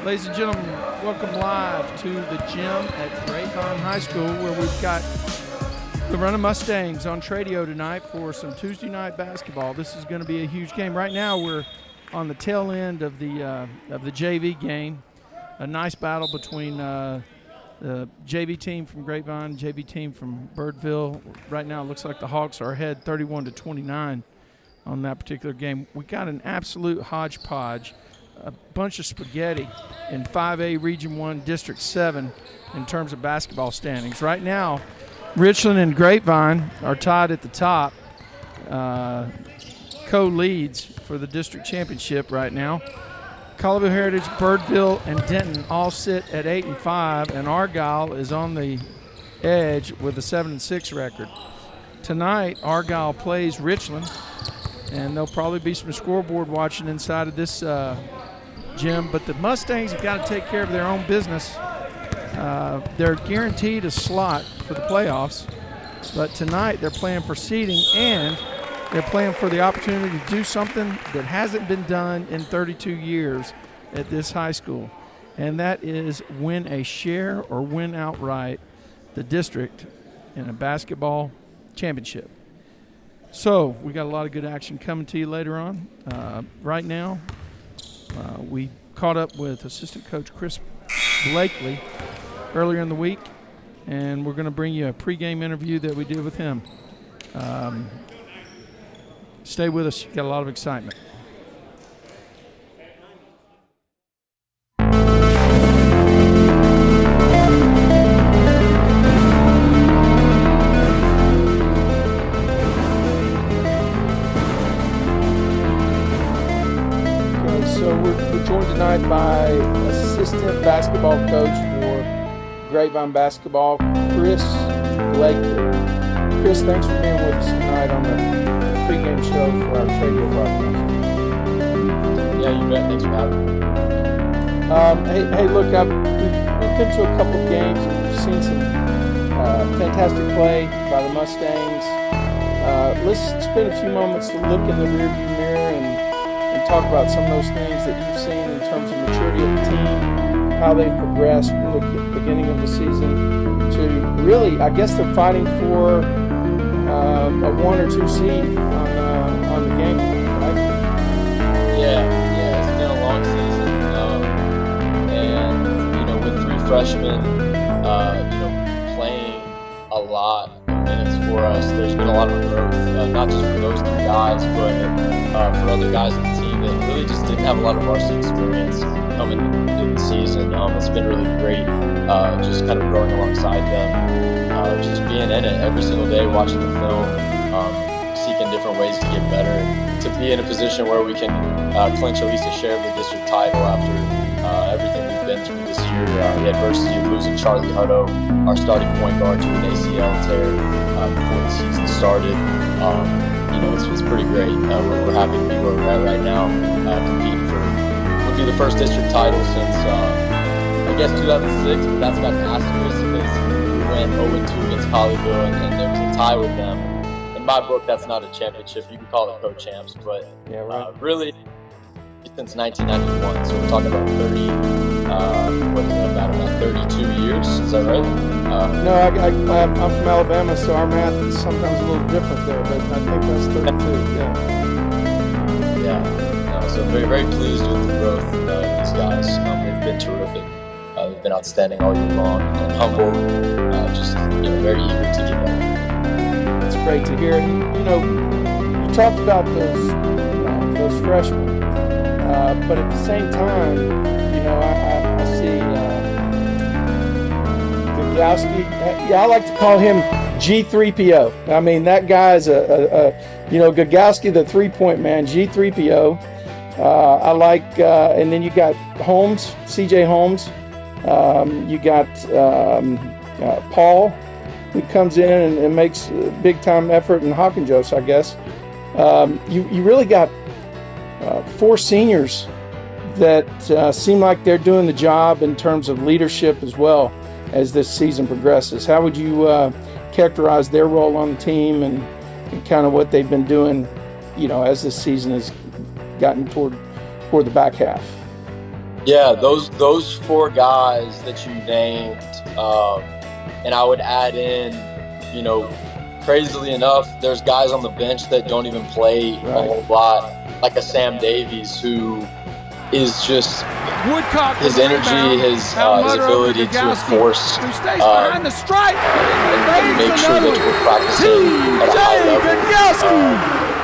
Ladies and gentlemen, welcome live to the gym at Grapevine High School, where we've got the Running Mustangs on Tradio tonight for some Tuesday night basketball. This is going to be a huge game. Right now, we're on the tail end of the JV game. A nice battle between the JV team from Grapevine, JV team from Birdville. Right now, it looks like the Hawks are ahead 31-29 on that particular game. We got an absolute hodgepodge, a bunch of spaghetti in 5A Region 1 District 7 in terms of basketball standings. Right now, Richland and Grapevine are tied at the top, co-leads for the district championship right now. Colleyville Heritage, Birdville, and Denton all sit at 8 and 5, and Argyle is on the edge with a 7-6 record. Tonight, Argyle plays Richland, and there'll probably be some scoreboard watching inside of this gym, but the Mustangs have got to take care of their own business. They're guaranteed a slot for the playoffs, but tonight they're playing for seeding, and they're playing for the opportunity to do something that hasn't been done in 32 years at this high school, and that is win a share or win outright the district in a basketball championship. So we got a lot of good action coming to you later on. Right now, we caught up with assistant coach Chris Blakely earlier in the week, and we're going to bring you a pregame interview that we did with him. Stay with us. You've got a lot of excitement. So we're joined tonight by assistant basketball coach for Grapevine basketball, Chris Blakely. Chris, thanks for being with us tonight on the pregame show for our Tradio broadcast. Yeah, you bet. Thanks for having me. Hey, look, we've been to a couple of games and we've seen some fantastic play by the Mustangs. Let's spend a few moments to look in the rearview mirror and talk about some of those things that you've seen in terms of maturity of the team, how they've progressed from the beginning of the season to really, I guess they're fighting for a 1 or 2 seed on the game, right? Yeah, it's been a long season, and with 3 freshmen, playing a lot of minutes for us, there's been a lot of growth, not just for those 3 guys, but for other guys in the team that really just didn't have a lot of varsity experience coming into the season. It's been really great, just kind of growing alongside them, just being in it every single day, watching the film, seeking different ways to get better, to be in a position where we can clinch at least a share of the district title after everything we've been through this year. The adversity of losing Charlie Hutto, our starting point guard, to an ACL tear before the season started. It's pretty great. We're happy to be where we're at right now, competing for would be the first district title since I guess 2006, but that's got an asterisk because we went 0-2 against Colleyville and there was a tie with them. In my book, that's not a championship. You can call it co-champs, but yeah, right. Really since 1991. So we're talking about 32 years. Is that right? No, I'm from Alabama, so our math is sometimes a little different there, but I think that's 32, yeah. So very, very pleased with the growth of these guys. They've been terrific. They've been outstanding all year long and humble, just very eager to get better. It's great to hear. You talked about those freshmen, but at the same time, I see Gagowski. Yeah, I like to call him G3PO. I mean, that guy's Gagowski, the 3-point man, G3PO. I like, and then you got Holmes, CJ Holmes. You got Paul, who comes in and makes a big-time effort, and Hawkinjos, I guess. You really got 4 seniors that seem like they're doing the job in terms of leadership as well as this season progresses. How would you characterize their role on the team and kind of what they've been doing, as this season has gotten toward the back half? Yeah, those four guys that you named, and I would add in, you know, crazily enough, there's guys on the bench that don't even play a whole lot, like a Sam Davies, who is just his energy, his ability to enforce and make sure that we're practicing at a high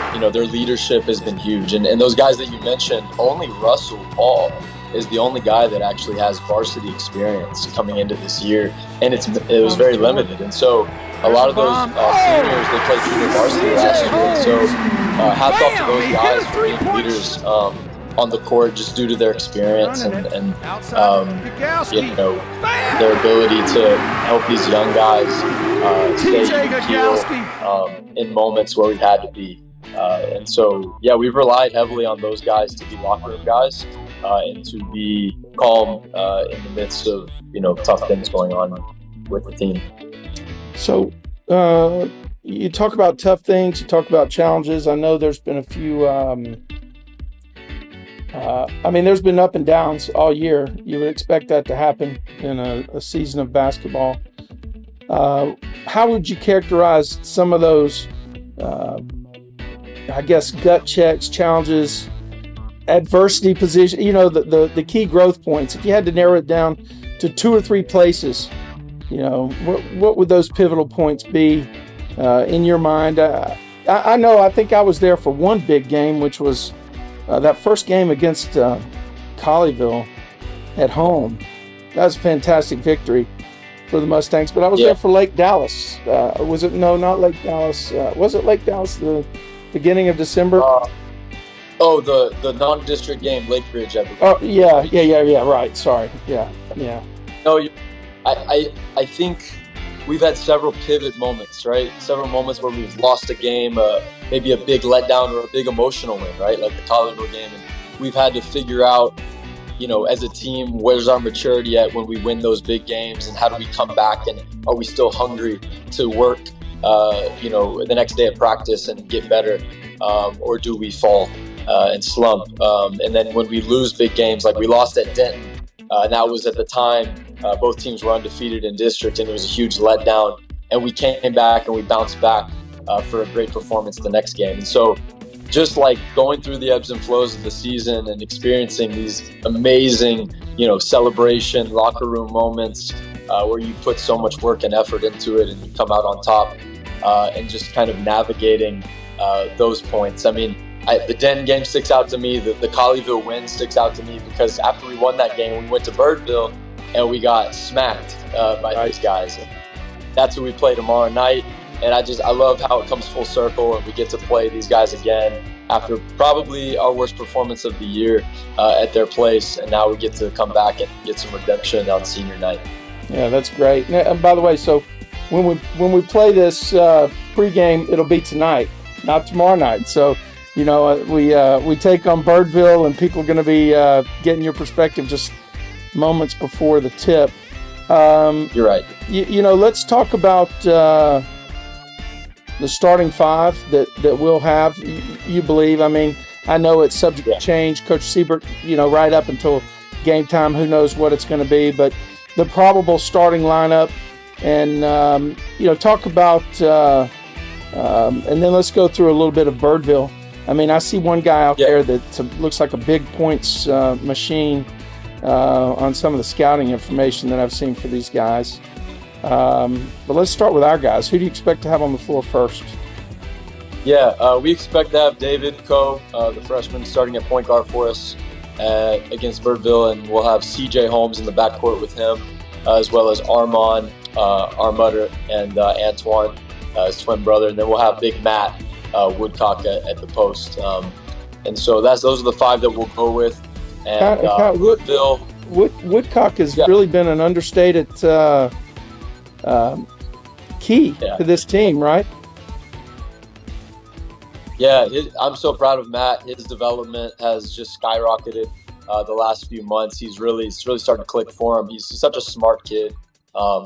level. You know, their leadership has been huge. And those guys that you mentioned, only Russell Paul is the only guy that actually has varsity experience coming into this year. And it was very limited. And so a lot of those seniors, they played through the varsity last year. And so hats off to those guys for being leaders on the court just due to their experience and you know, their ability to help these young guys stay even in moments where we've had to be. And so, yeah, we've relied heavily on those guys to be locker room guys and to be calm in the midst of, you know, tough things going on with the team. So you talk about tough things, you talk about challenges. I know there's been a few there's been up and downs all year. You would expect that to happen in a season of basketball. How would you characterize some of those, gut checks, challenges, adversity position, you know, the key growth points? If you had to narrow it down to 2 or 3 places, you know, what would those pivotal points be in your mind? I think I was there for one big game, which was that first game against Colleyville at home. That was a fantastic victory for the Mustangs. But I was there for Lake Dallas. Was it? No, not Lake Dallas. Was it Lake Dallas the beginning of December? The non-district game, Lake Ridge, I believe. Oh, yeah. Right. Sorry. Yeah. No, I think we've had several pivot moments, right? Several moments where we've lost a game, maybe a big letdown or a big emotional win, right? Like the Colleyville game. And we've had to figure out, you know, as a team, where's our maturity at when we win those big games, and how do we come back, and are we still hungry to work, you know, the next day of practice and get better, or do we fall and slump? And then when we lose big games, like we lost at Denton, and that was at the time, both teams were undefeated in district, and it was a huge letdown. And we came back and we bounced back for a great performance the next game. And so just like going through the ebbs and flows of the season and experiencing these amazing, you know, celebration, locker room moments where you put so much work and effort into it and you come out on top, and just kind of navigating those points. I mean, the Denton game sticks out to me. The Colleyville win sticks out to me because after we won that game, we went to Birdville and we got smacked by these guys. And that's who we play tomorrow night. And I love how it comes full circle and we get to play these guys again after probably our worst performance of the year at their place. And now we get to come back and get some redemption on senior night. Yeah, that's great. And by the way, so when we play this pregame, it'll be tonight, not tomorrow night. So, you know, we take on Birdville, and people are going to be getting your perspective just moments before the tip. You're right. You know, let's talk about the starting 5 that we'll have. You believe? I mean, I know it's subject to change. Coach Siebert, you know, right up until game time, who knows what it's going to be, but the probable starting lineup, and you know, talk about, and then let's go through a little bit of Birdville. I mean, I see one guy out there that looks like a big points machine on some of the scouting information that I've seen for these guys. But let's start with our guys. Who do you expect to have on the floor first? Yeah, we expect to have David Coe, the freshman, starting at point guard for us against Birdville, and we'll have CJ Holmes in the backcourt with him, as well as Armand, Armutter, and Antoine, his twin brother. And then we'll have Big Matt Woodcock at the post. And so those are the 5 that we'll go with. And Birdville, Woodcock has really been an understated key to this team, right? Yeah, I'm so proud of Matt. His development has just skyrocketed the last few months. It's really starting to click for him. He's such a smart kid.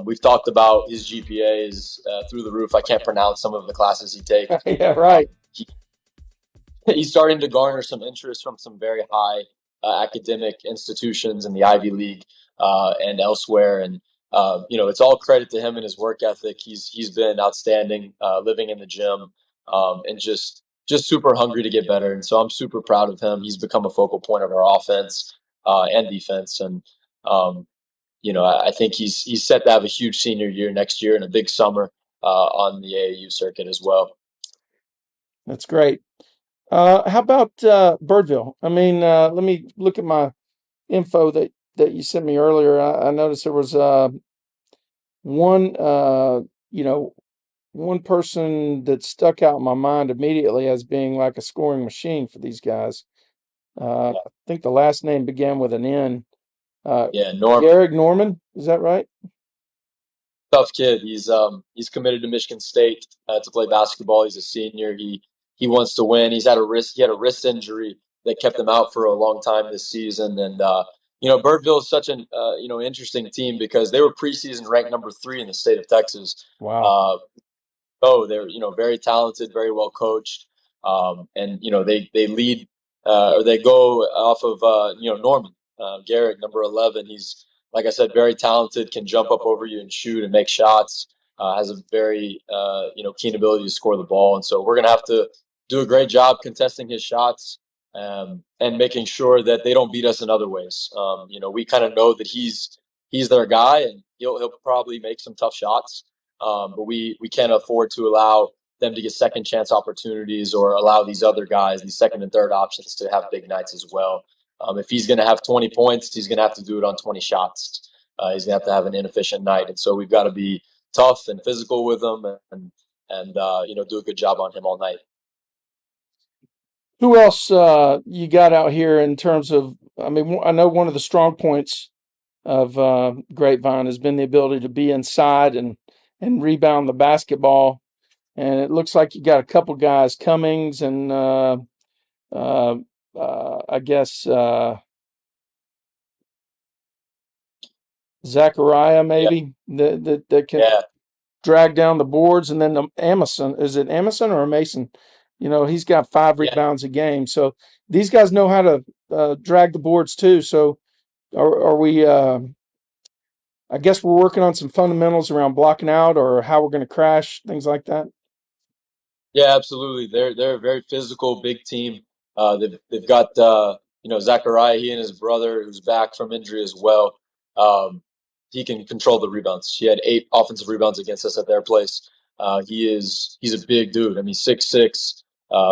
We've talked about his GPA is through the roof. I can't pronounce some of the classes he takes. Yeah, right. He's starting to garner some interest from some very high academic institutions in the Ivy League and elsewhere. And it's all credit to him and his work ethic. He's been outstanding, living in the gym, and just super hungry to get better. And so I'm super proud of him. He's become a focal point of our offense and defense. And I think he's set to have a huge senior year next year and a big summer on the AAU circuit as well. That's great. How about Birdville? I mean, let me look at my info that you sent me earlier. I noticed there was one person that stuck out in my mind immediately as being like a scoring machine for these guys. I think the last name began with an N. Norman. Garrick Norman, is that right? Tough kid. He's committed to Michigan State to play basketball. He's a senior. He wants to win. He had a wrist injury that kept him out for a long time this season. And Birdville is such an interesting team because they were preseason ranked number 3 in the state of Texas. Wow. They're very talented, very well coached, and they lead or they go off of Norman Garrick, number 11. He's, like I said, very talented, can jump up over you and shoot and make shots. Has a very keen ability to score the ball, and so we're gonna have to do a great job contesting his shots and making sure that they don't beat us in other ways. We kind of know that he's their guy, and he'll probably make some tough shots. But we can't afford to allow them to get second chance opportunities or allow these other guys, these second and third options, to have big nights as well. If he's going to have 20 points, he's going to have to do it on 20 shots. He's going to have an inefficient night. And so we've got to be tough and physical with him and do a good job on him all night. Who else you got out here in terms of, I mean, I know one of the strong points of Grapevine has been the ability to be inside and rebound the basketball. And it looks like you got a couple guys, Cummings and I guess Zachariah maybe that can drag down the boards. And then Amison, is it Amison or Mason? He's got 5 rebounds a game. So these guys know how to drag the boards too. So are we I guess we're working on some fundamentals around blocking out or how we're going to crash, things like that. Yeah, absolutely. They're a very physical, big team. They've got Zachariah, he and his brother, who's back from injury as well. He can control the rebounds. He had 8 offensive rebounds against us at their place. He's a big dude. I mean, 6'6",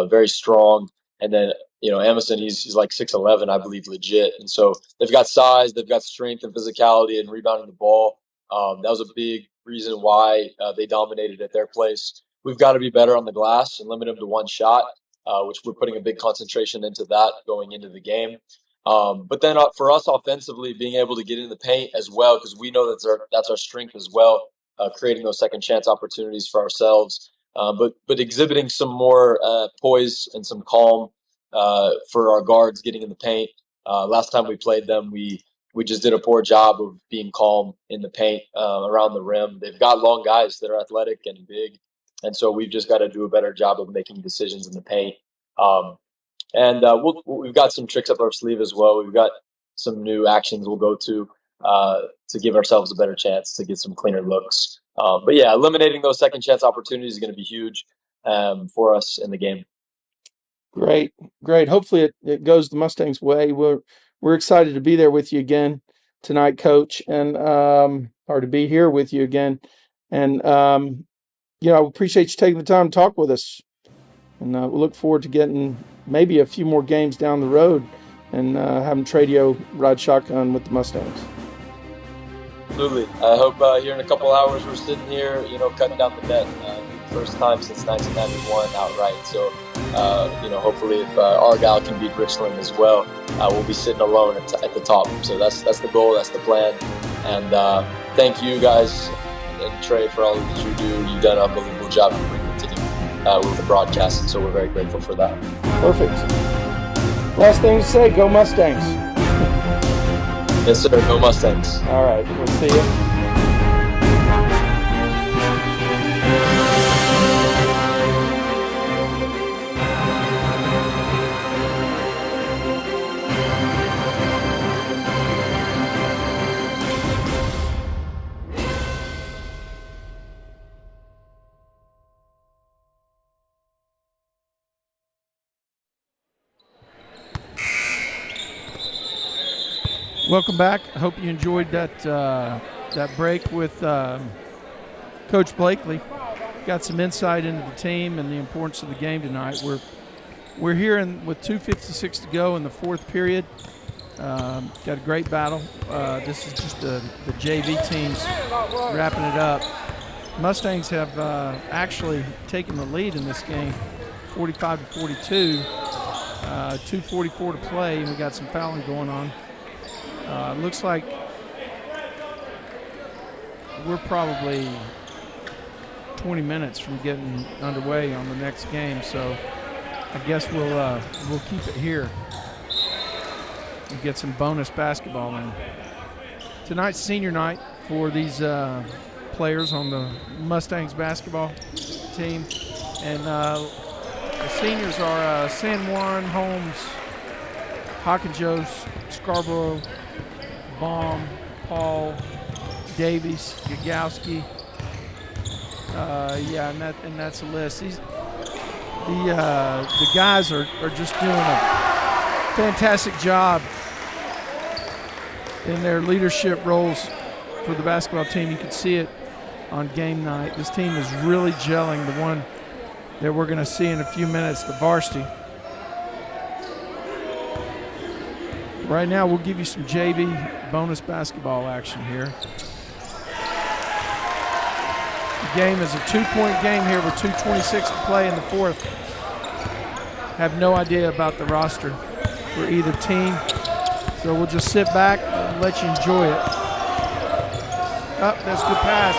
very strong. And then Amison, he's like 6'11", I believe, legit. And so they've got size, they've got strength and physicality and rebounding the ball. That was a big reason why they dominated at their place. We've got to be better on the glass and limit them to one shot, which we're putting a big concentration into that going into the game. But then for us offensively, being able to get in the paint as well, because we know that's our strength as well, creating those second chance opportunities for ourselves. But exhibiting some more poise and some calm for our guards getting in the paint. Last time we played them, we just did a poor job of being calm in the paint around the rim. They've got long guys that are athletic and big. And so we've just got to do a better job of making decisions in the paint. We've got some tricks up our sleeve as well. We've got some new actions we'll go to give ourselves a better chance to get some cleaner looks. But yeah, eliminating those second chance opportunities is going to be huge for us in the game. Great. Hopefully it goes the Mustangs' way. We're excited to be there with you again tonight, Coach, and or to be here with you again. And I appreciate you taking the time to talk with us. And we look forward to getting maybe a few more games down the road and having Tradio ride shotgun with the Mustangs. Absolutely. I hope here in a couple hours we're sitting here, cutting down the net. First time since 1991 outright. So, hopefully if Argyle can beat Richland as well, we'll be sitting alone at the top. So that's the goal, that's the plan. And thank you guys and Trey for all that you do. You've done an unbelievable job of bringing the team with the broadcast, and so we're very grateful for that. Perfect. Last thing to say, go Mustangs. Yes, sir. Go Mustangs. All right. We'll see you. Welcome back. I hope you enjoyed that that break with Coach Blakely. Got some insight into the team and the importance of the game tonight. We're here with 2:56 to go in the fourth period. Got a great battle. This is just the JV teams wrapping it up. Mustangs have actually taken the lead in this game, 45-42. 2:44 to play, and we got some fouling going on. Looks like we're probably 20 minutes from getting underway on the next game, so I guess we'll keep it here and get some bonus basketball in. Tonight's senior night for these players on the Mustangs basketball team, and the seniors are San Juan, Holmes, Hawkinjoe, Scarborough, Baum, Paul, Davies, Gagowski. And that's a list. The guys are just doing a fantastic job in their leadership roles for the basketball team. You can see it on game night. This team is really gelling. The one that we're going to see in a few minutes, the Varsity. Right now, we'll give you some JV bonus basketball action here. The game is a 2-point game here with 2:26 to play in the fourth. Have no idea about the roster for either team, so we'll just sit back and let you enjoy it. That's a good pass.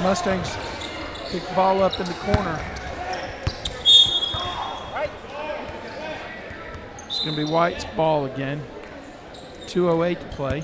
Mustangs pick the ball up in the corner. It's going to be White's ball again. 2:08 to play.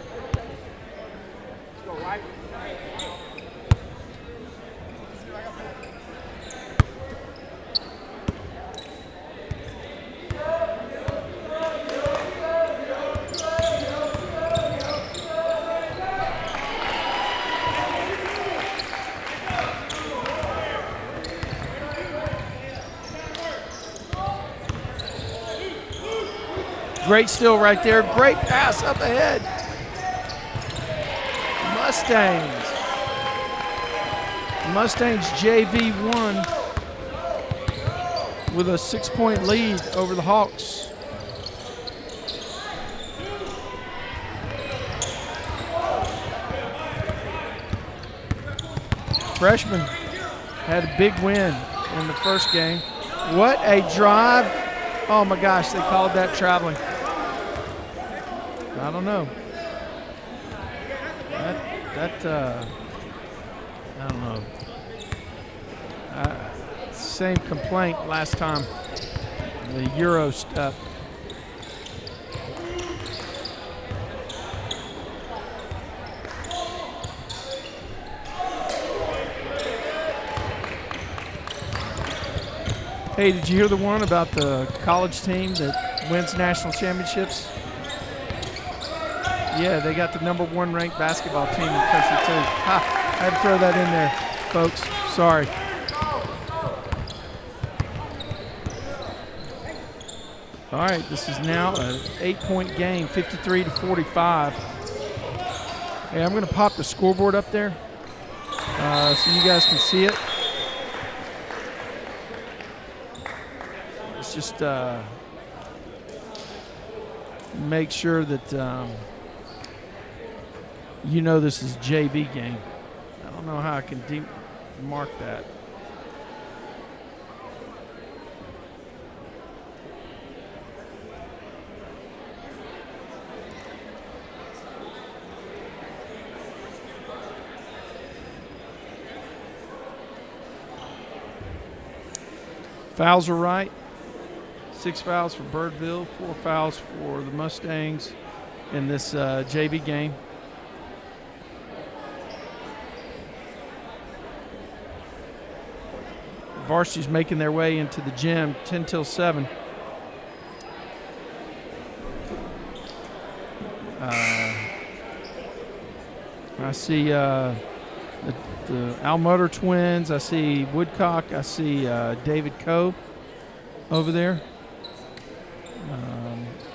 Great steal right there. Great pass up ahead. Mustangs JV won with a 6-point lead over the Hawks. Freshman had a big win in the first game. What a drive. Oh my gosh, they called that traveling. I don't know. I don't know. Same complaint last time. The Euro stuff. Hey, did you hear the one about the college team that wins national championships? Yeah, they got the #1 ranked basketball team in the country too. I had to throw that in there, folks. Sorry. All right, this is now an 8-point game, 53-45. Hey, I'm going to pop the scoreboard up there so you guys can see it. Let's just make sure that you know this is JV game. I don't know how I can mark that. Fouls are right. 6 fouls for Birdville, 4 fouls for the Mustangs in this JV game. Varsity's making their way into the gym, 10 till 7. I see the Almutter twins. I see Woodcock. I see David Coe over there.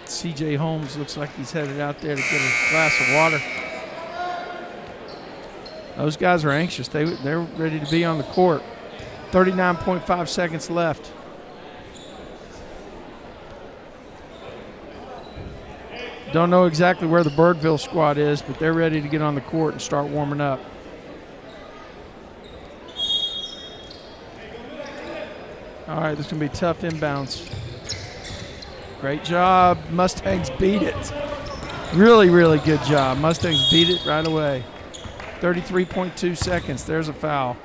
C.J. Holmes looks like he's headed out there to get a glass of water. Those guys are anxious. They're ready to be on the court. 39.5 seconds left. Don't know exactly where the Birdville squad is, but they're ready to get on the court and start warming up. All right, this is going to be tough inbounds. Great job. Mustangs beat it. Really, really good job. Mustangs beat it right away. 33.2 seconds. There's a foul.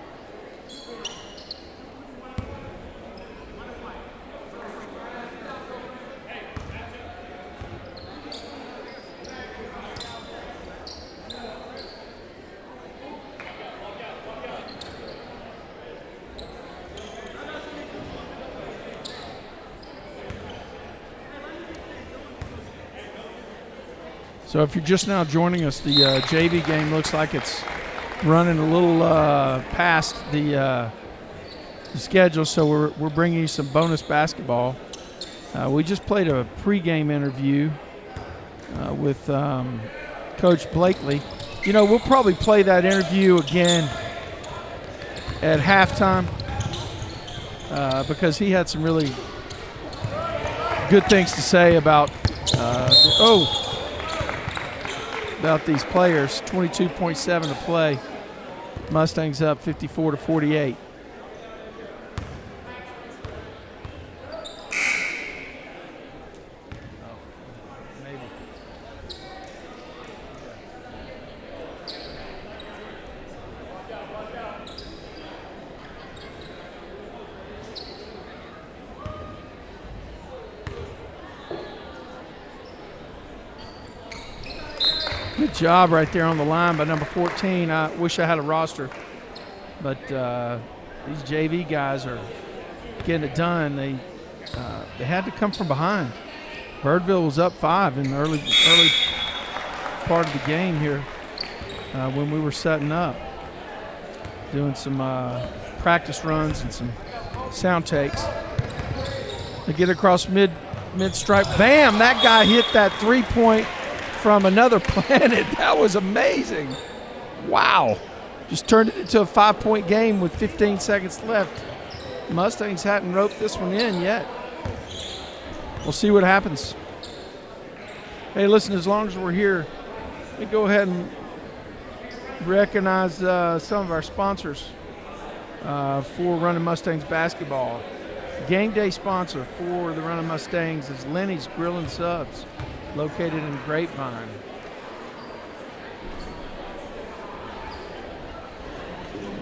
So if you're just now joining us, the JV game looks like it's running a little past the schedule, so we're bringing you some bonus basketball. We just played a pregame interview with Coach Blakely. You know, we'll probably play that interview again at halftime because he had some really good things to say about about these players. 22.7 to play. Mustangs up 54-48. Good job right there on the line by number 14. I wish I had a roster, but these JV guys are getting it done. They had to come from behind. Birdville was up 5 in the early part of the game here when we were setting up, doing some practice runs and some sound takes. They get across mid-stripe. Bam! That guy hit that three-point from another planet. That was amazing. Wow. Just turned it into a 5-point game with 15 seconds left. Mustangs hadn't roped this one in yet. We'll see what happens. Hey, listen, as long as we're here, let me go ahead and recognize some of our sponsors for Running Mustangs basketball. Game day sponsor for the Running Mustangs is Lenny's Grill and Subs, located in Grapevine.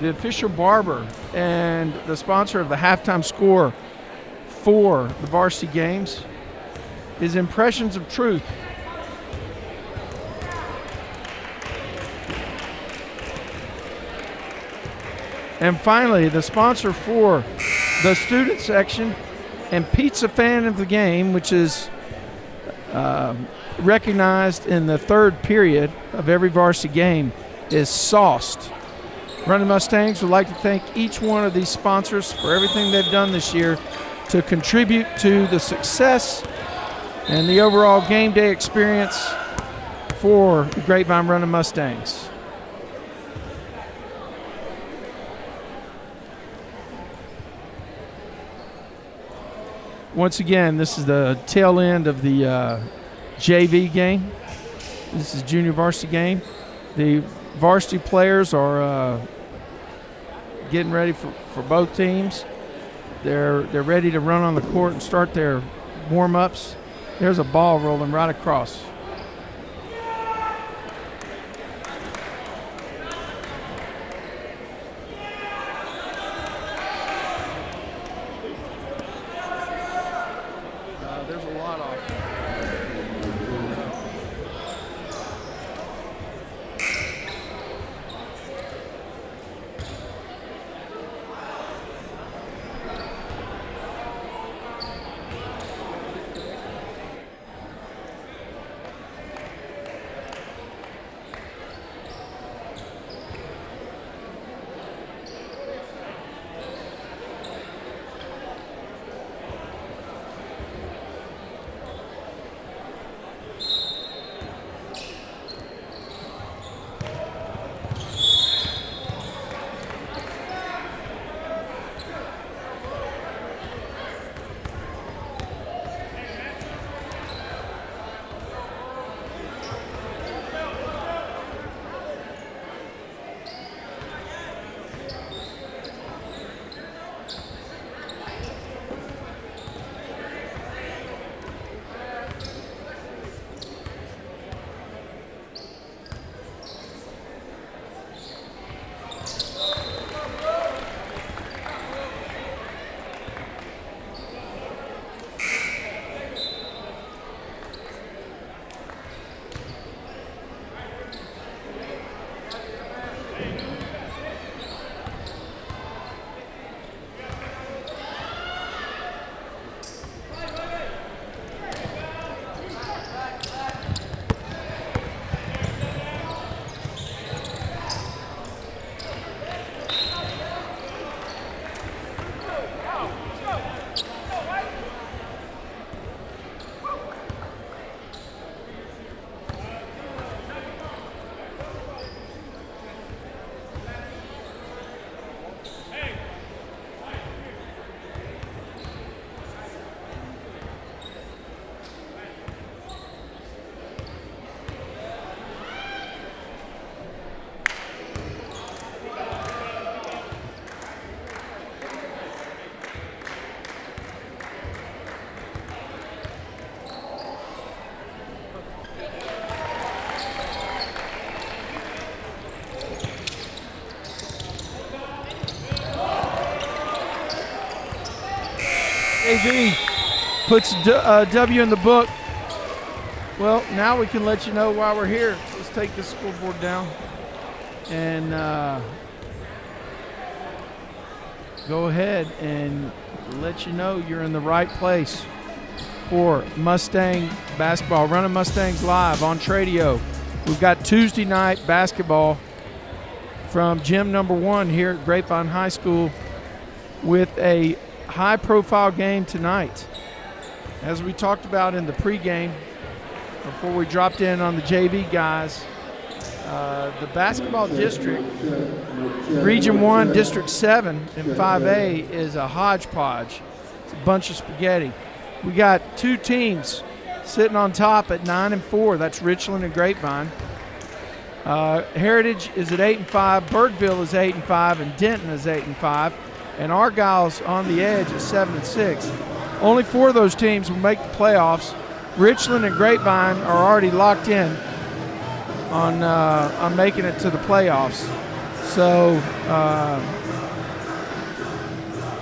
The official barber and the sponsor of the halftime score for the varsity games is Impressions of Truth. And finally, the sponsor for the student section and pizza fan of the game, which is recognized in the third period of every varsity game, is Sauced. Running Mustangs would like to thank each one of these sponsors for everything they've done this year to contribute to the success and the overall game day experience for the Grapevine Running Mustangs. Once again, this is the tail end of the JV game. This is junior varsity game. The varsity players are getting ready for both teams. They're ready to run on the court and start their warm-ups. There's a ball rolling right across. There's a lot off. JV puts a W in the book. Well, now we can let you know why we're here. Let's take this scoreboard down and go ahead and let you know you're in the right place for Mustang basketball. Running Mustangs live on Tradio. We've got Tuesday night basketball from gym number 1 here at Grapevine High School with a high-profile game tonight. As we talked about in the pregame, before we dropped in on the JV guys, the basketball district, Region 1, District 7, and 5A is a hodgepodge. It's a bunch of spaghetti. We got 2 teams sitting on top at 9-4. That's Richland and Grapevine. Heritage is at 8-5. Birdville is 8-5, and Denton is 8-5. And Argyle's on the edge at 7-6. Only 4 of those teams will make the playoffs. Richland and Grapevine are already locked in on making it to the playoffs. So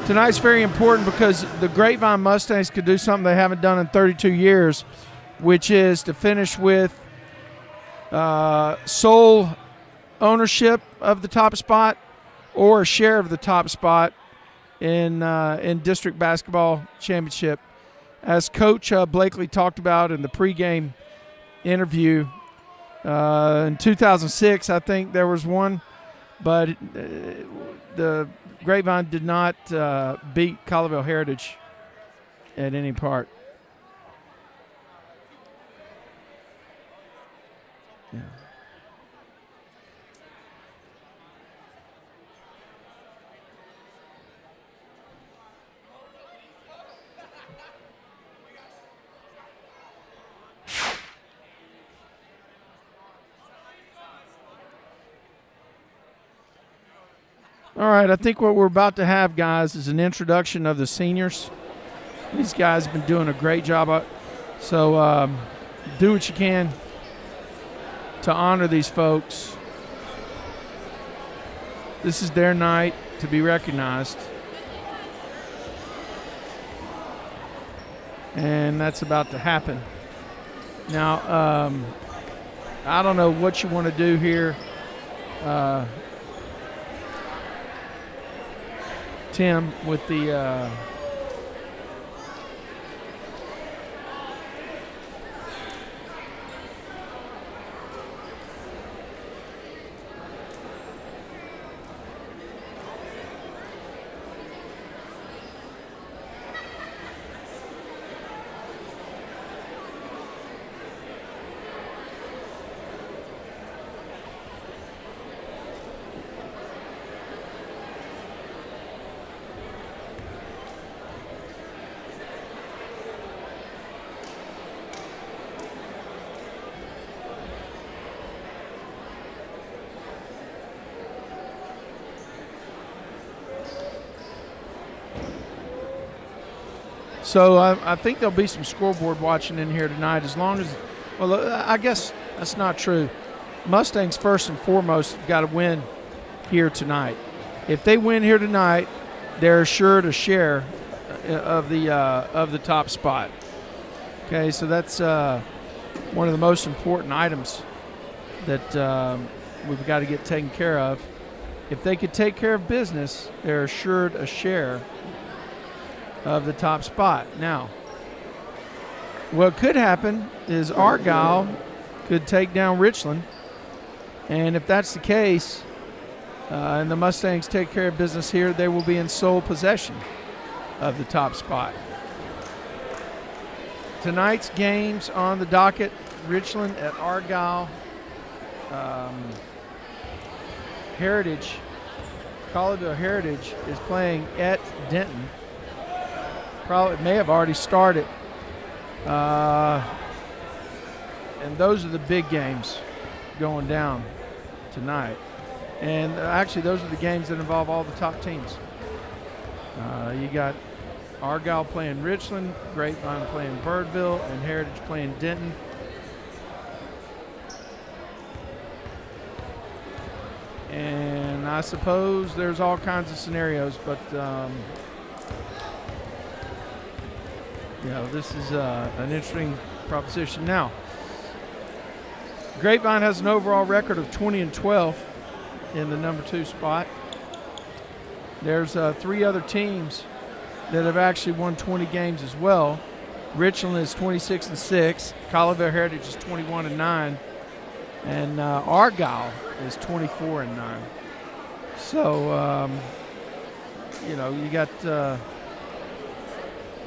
tonight's very important because the Grapevine Mustangs could do something they haven't done in 32 years, which is to finish with sole ownership of the top spot or a share of the top spot in district basketball championship. As Coach Blakely talked about in the pregame interview, in 2006, I think there was one, but the Grapevine did not beat Colleyville Heritage at any part. Yeah. All right, I think what we're about to have, guys, is an introduction of the seniors. These guys have been doing a great job. So do what you can to honor these folks. This is their night to be recognized. And that's about to happen. Now, I don't know what you want to do here. Tim, with the So I think there'll be some scoreboard watching in here tonight as long as, well, I guess that's not true. Mustangs first and foremost have got to win here tonight. If they win here tonight, they're assured a share of the top spot. Okay, so that's one of the most important items that we've got to get taken care of. If they could take care of business, they're assured a share of the top spot. Now, what could happen is Argyle could take down Richland, and if that's the case, and the Mustangs take care of business here, they will be in sole possession of the top spot. Tonight's games on the docket: Richland at Argyle, Heritage, Colleyville Heritage is playing at Denton. Probably may have already started. And those are the big games going down tonight. And actually, those are the games that involve all the top teams. You got Argyle playing Richland, Grapevine playing Birdville, and Heritage playing Denton. And I suppose there's all kinds of scenarios, but this is an interesting proposition. Now, Grapevine has an overall record of 20-12 in the number 2 spot. There's 3 other teams that have actually won 20 games as well. Richland is 26-6. Colleyville Heritage is 21-9. And Argyle is 24-9. So, you got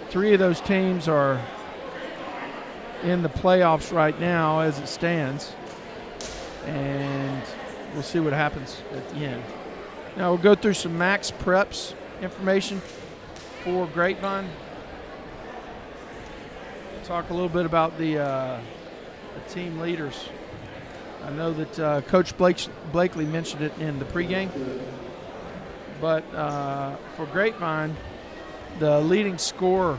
3 of those teams are in the playoffs right now as it stands. And we'll see what happens at the end. Now we'll go through some max preps information for Grapevine. Talk a little bit about the team leaders. I know that Coach Blakely mentioned it in the pregame, but for Grapevine, the leading scorer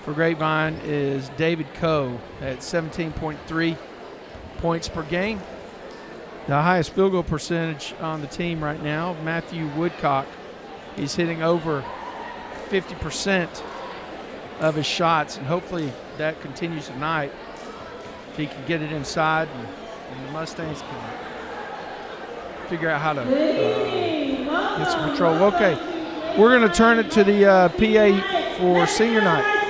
for Grapevine is David Coe at 17.3 points per game. The highest field goal percentage on the team right now, Matthew Woodcock, he's hitting over 50% of his shots, and hopefully that continues tonight if he can get it inside and the Mustangs can figure out how to get some control. Okay, we're going to turn it to the PA for senior night.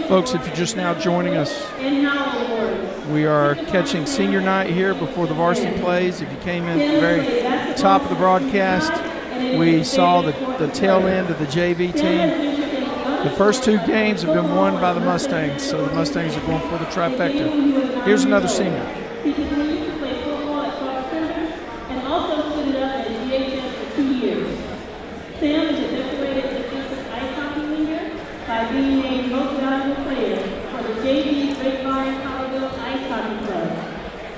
Folks, if you're just now joining us, we are catching senior night here before the varsity plays. If you came in at the very top of the broadcast, we saw the tail end of the JV team. The first 2 games have been won by the Mustangs, so the Mustangs are going for the trifecta. Here's another senior. He continues to play football at Cross Center and also stood up at GHS for 2 years. Sam is a decorated defensive ice hockey winger by being named most valuable player for the JV Grapevine Colleyville Ice Hockey Club.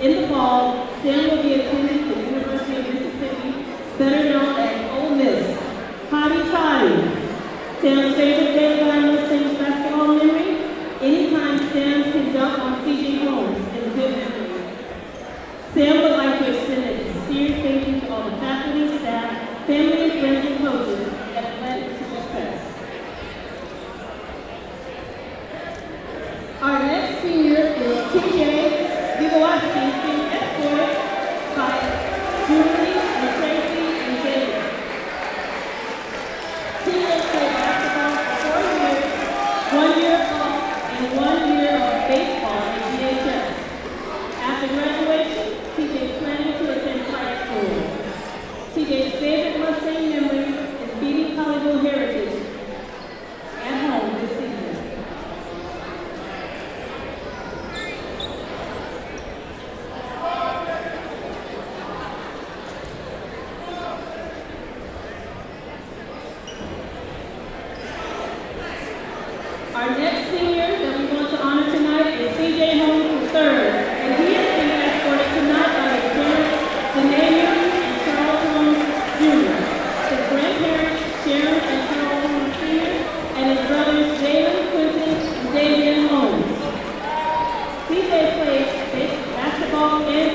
In the fall, Sam will be attending the University of Mississippi, better known as Ole Miss. Hotty Toddy. Sam's favorite Grapevine Mustangs basketball memory? Anytime Sam can dunk on CJ Holmes is a good memory. Sam would like to extend a sincere thank you to all the faculty, staff, family, and friends, and coaches that have led to success. Our next senior is TJ Gigowaski, being escorted by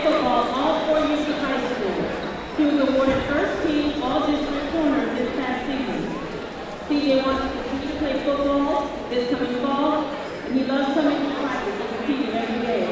football all 4 years of high school. He was awarded first team all-district corner this past season. CJ wants to continue to play football this coming fall, and he loves coming to practice and competing every day.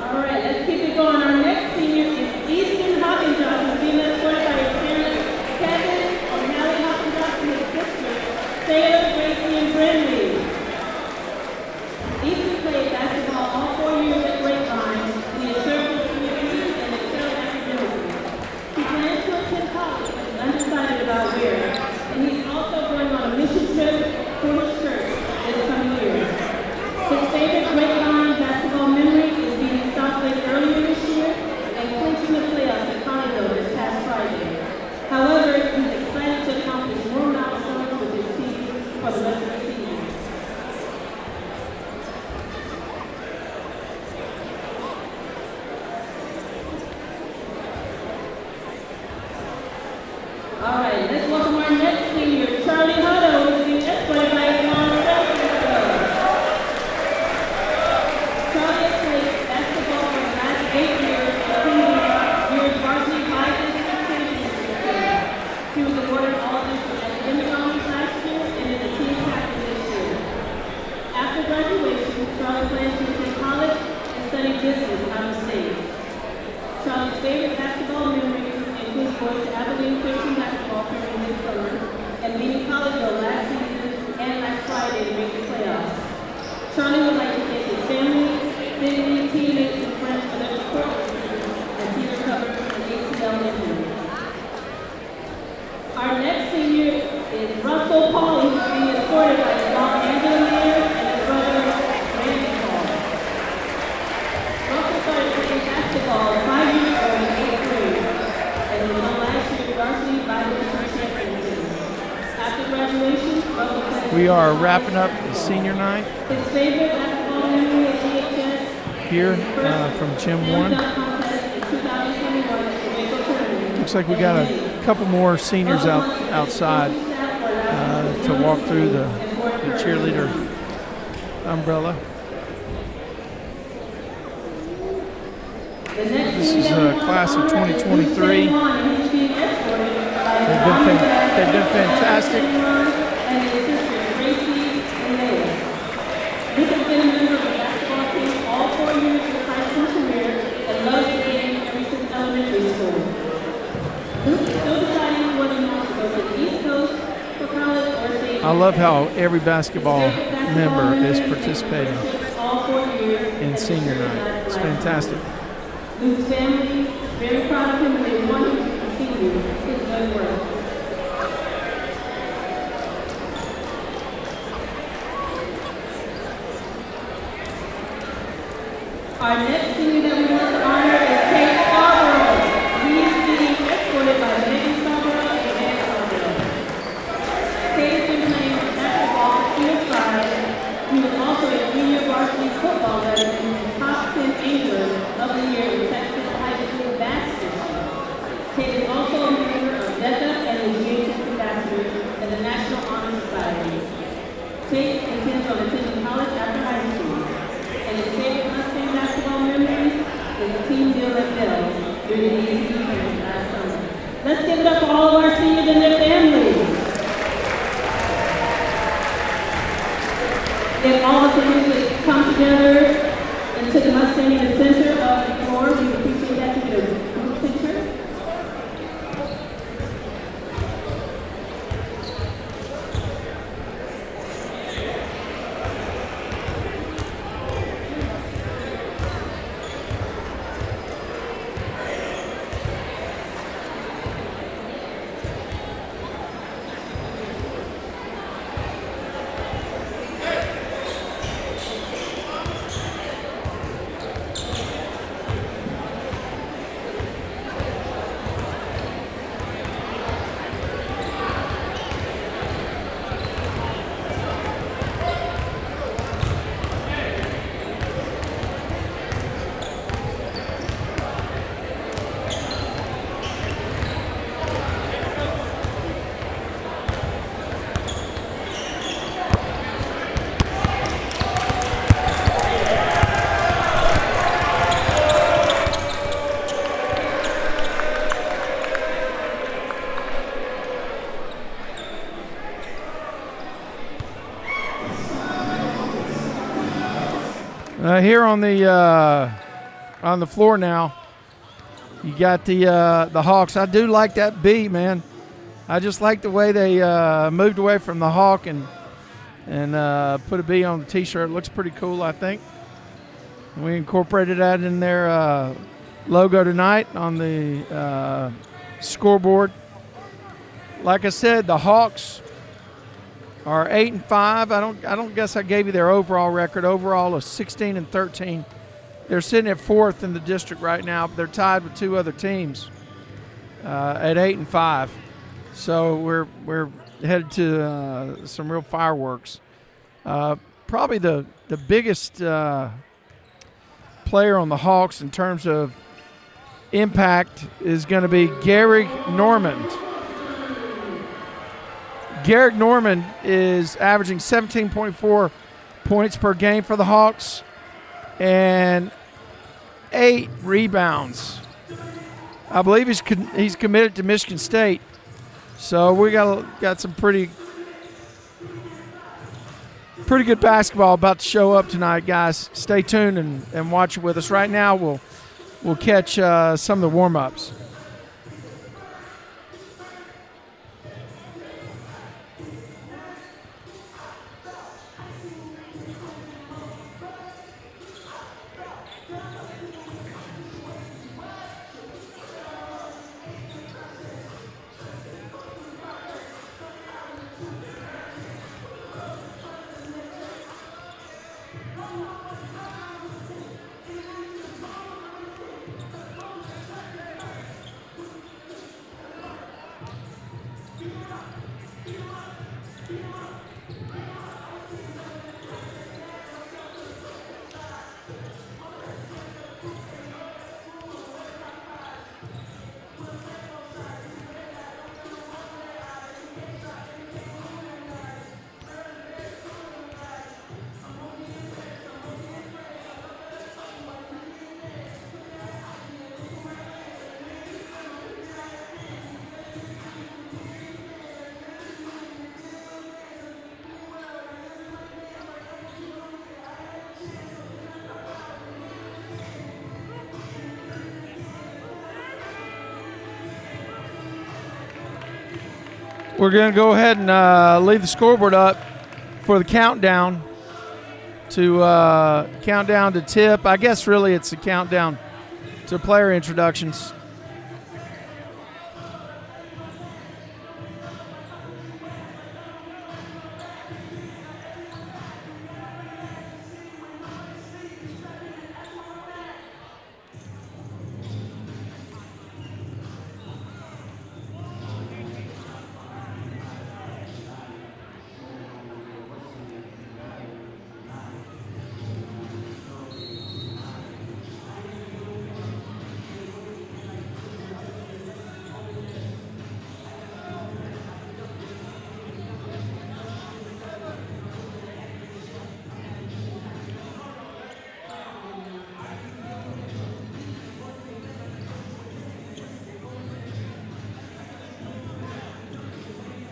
All right, let's keep it going. Our next senior is Easton Hawkinson, being escorted by his parents, Kevin O'Malley Hawkinson, and his sister, Taylor, Gracie, and Brindley. Easton played basketball all 4 years at Grapevine, and he has served his community and excelled academically. He plans to attend college, but is undecided about where, and he's also going on a mission trip for his church this coming year. His favorite Grapevine basketball memory is beating Southlake earlier this year and clinching the playoffs at Colleyville this past Friday. However, he's excited to accomplish more milestones with his team for the rest of the season. All right, let's welcome our next senior, Charlie Hutto, who is being escorted by his mom, Charlie has played basketball for the last 8 years, including years varsity high district championship team. He was awarded all-district academic honors last year and is a team captain this year. After graduation, Charlie plans to attend college and study business out of state. Charlie's favorite basketball memories include going to Abilene Christian basketball tournament this summer and beating Colleyville last season and last Friday to make the playoffs. Charlie would like to thank his family, family, teammates, and friends for their support as he recovers from an ACL injury. Our next senior is Russell Paul, who is being escorted by his mom, Angela Mayer, and his brother, Randy Paul. Russell started playing basketball 5 years ago in 8th grade, and was on last year's varsity Bible championship. After graduation, Russell played. We are wrapping up the senior night His favorite basketball memory at GHS here from Gym 1. Looks like we got a couple more seniors outside to walk through the cheerleader umbrella. This is a class of 2023. They've been fantastic. Rick has been a member of the basketball team all 4 years of his high school career and loves the game ever since elementary school. Luke is still deciding whether he wants to go to the East Coast for college or stay. I love how every basketball member is participating all 4 years in senior night. It's fantastic. Luke's family is very proud of him and they want him to continue his good work. Our next senior that we want to honor is Kate Scarborough. He is being escorted by Megan Scarborough and Ann Scarborough. Kate has been playing basketball since 5. He was also a junior varsity football veteran and top 10 angler of the year in Texas High School basketball. Kate is also a member of buildup and the GHS ambassadors and the National Honor Society. Kate intends on attending college after high school. And his favorite Mustang basketball memory is a team deal at Bell during the ACC tournament last summer. Let's give it up for all of our seniors and their families. If all the families would come together and to the Mustang in the center of the floor, we would appreciate that to get a group picture. Here on the floor now, you got the Hawks. I do like that B, man. I just like the way they moved away from the Hawk and put a B on the T-shirt. It looks pretty cool, I think. We incorporated that in their logo tonight on the scoreboard. Like I said, the Hawks are 8-5. I don't guess I gave you their overall record. Overall is 16-13. They're sitting at 4th in the district right now, but they're tied with 2 other teams at 8-5. So we're headed to some real fireworks. Probably the biggest player on the Hawks in terms of impact is going to be Gary Normand. Garrick Norman is averaging 17.4 points per game for the Hawks and 8 rebounds. I believe he's committed to Michigan State. So we got some pretty good basketball about to show up tonight, guys. Stay tuned and watch it with us. Right now we'll catch some of the warm-ups. We're going to go ahead and leave the scoreboard up for the countdown to tip. I guess really it's a countdown to player introductions.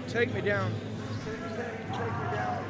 Take me down. Take me down.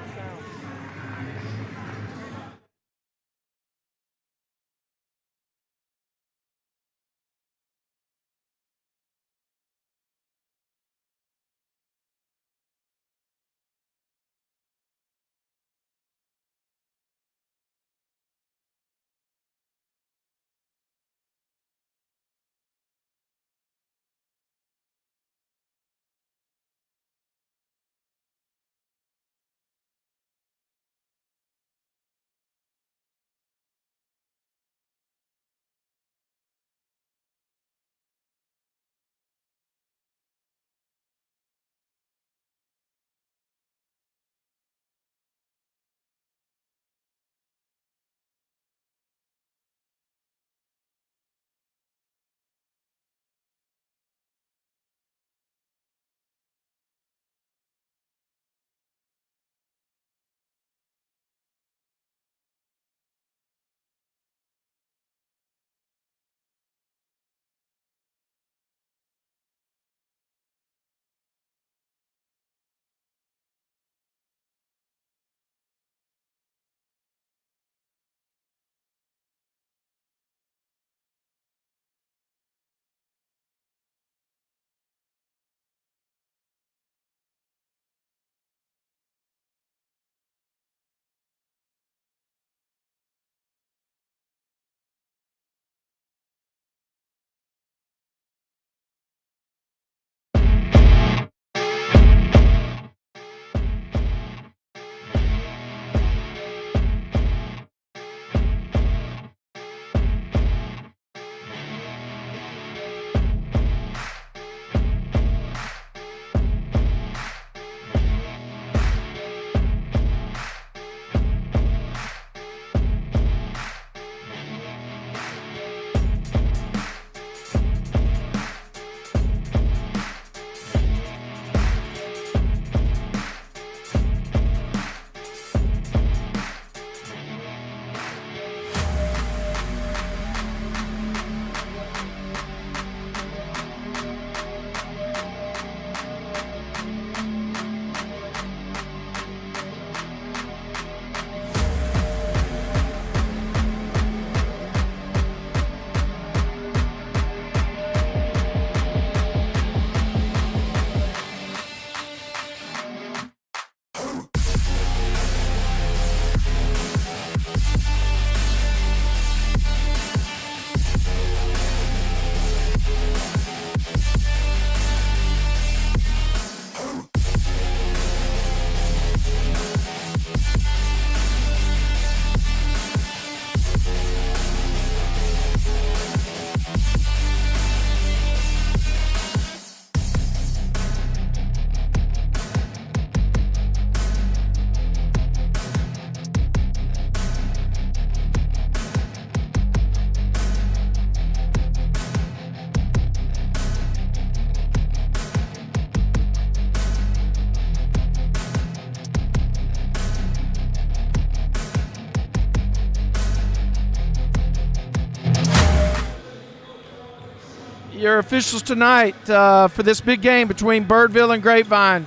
your officials tonight for this big game between Birdville and Grapevine.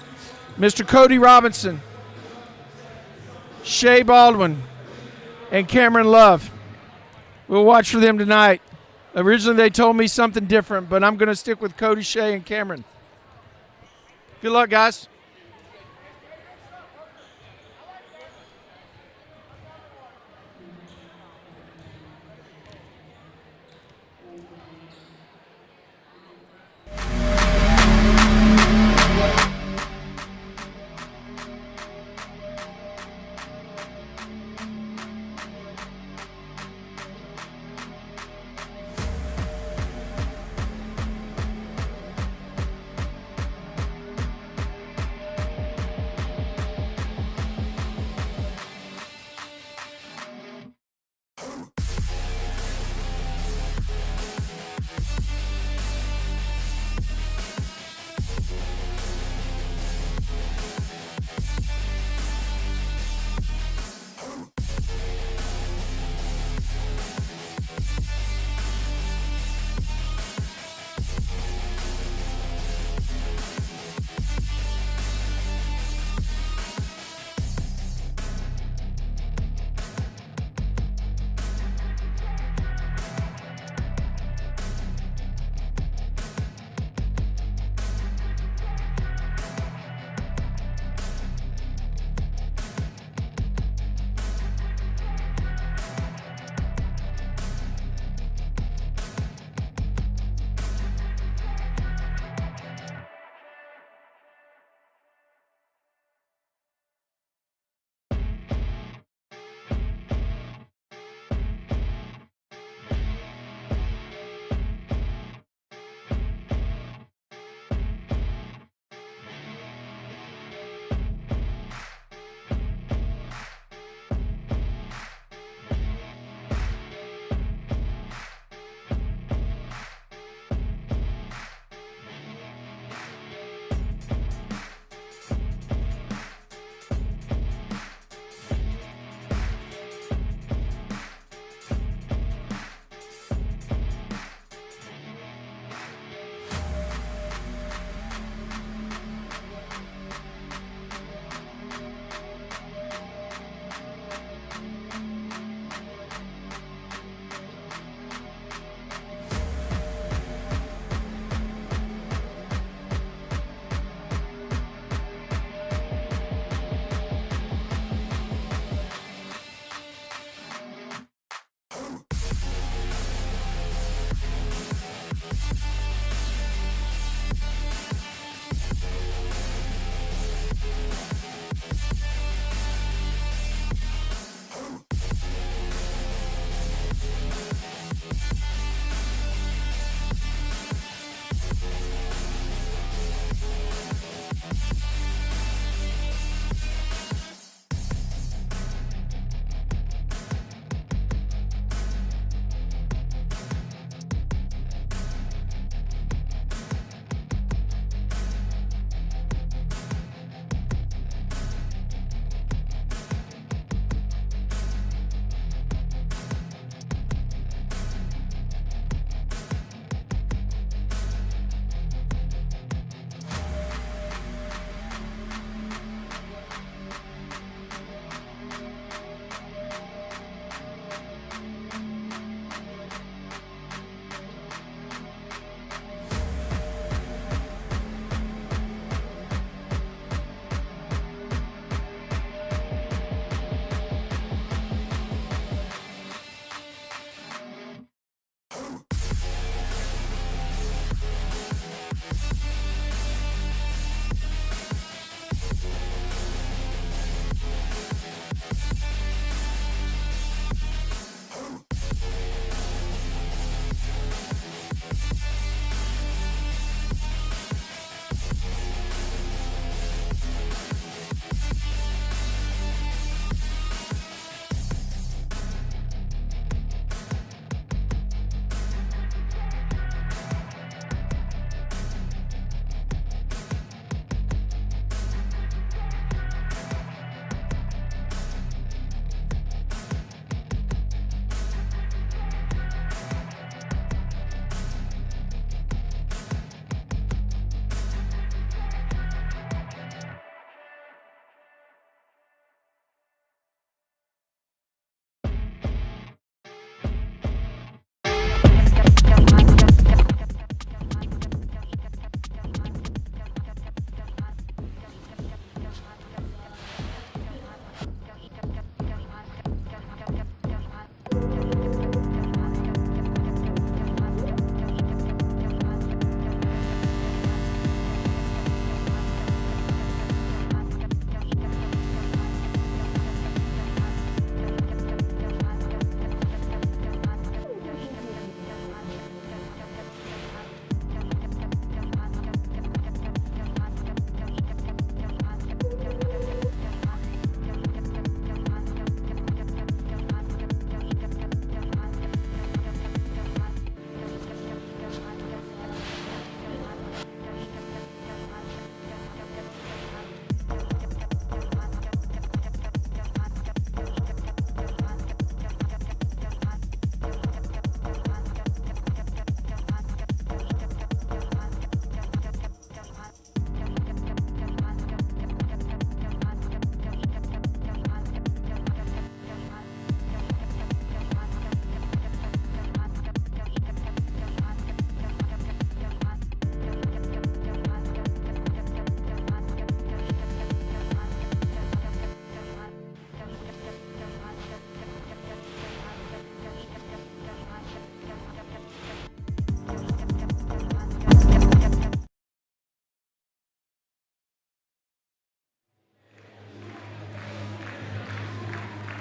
Mr. Cody Robinson, Shay Baldwin, and Cameron Love. We'll watch for them tonight. Originally they told me something different, but I'm going to stick with Cody, Shay, and Cameron. Good luck, guys.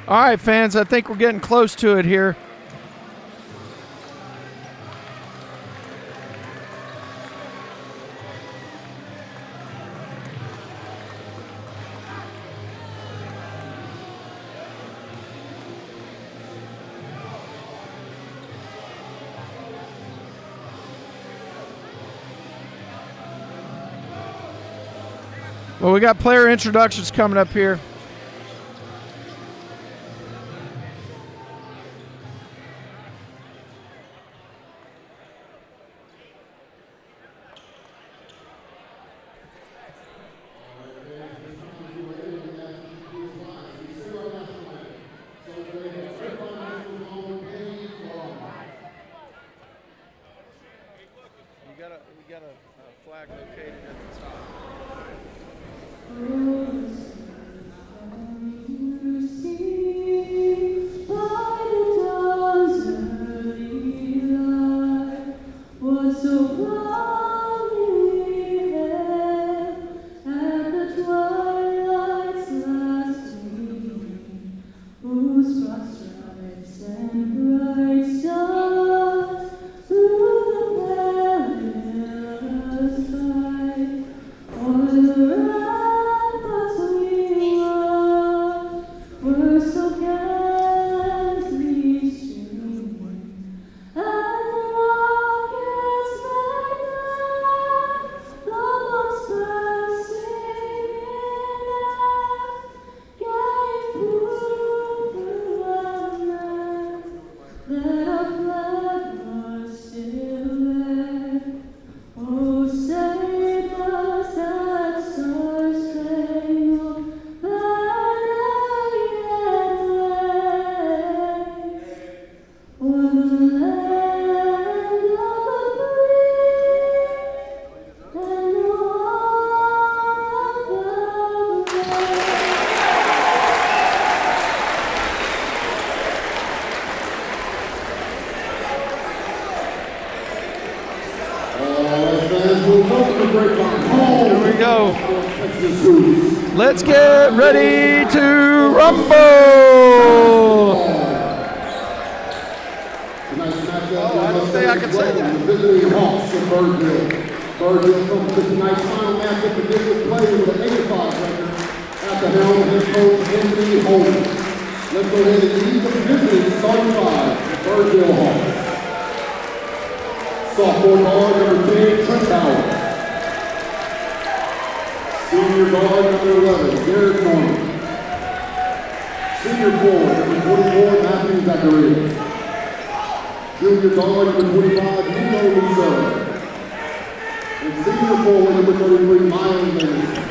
All right, fans, I think we're getting close to it here. Well, we got player introductions coming up here. We got a flag located at the top. Here we go. Let's get ready to rumble. Oh, I don't think I can say that. The Birdville Hawks of Birdville. Birdville comes to tonight's final matchup against the player with an 85 record at the helm of head coach Anthony Holden. Let's go ahead and lead the visiting starting five, the Birdville Hawks. Sophomore guard number 10, Trent Howard. Senior guard number 11, Derek Norman. Senior forward number 24, Matthew Zachariah. Junior guard number 25, Nico Lusso. And senior forward number 33, Miles Anderson.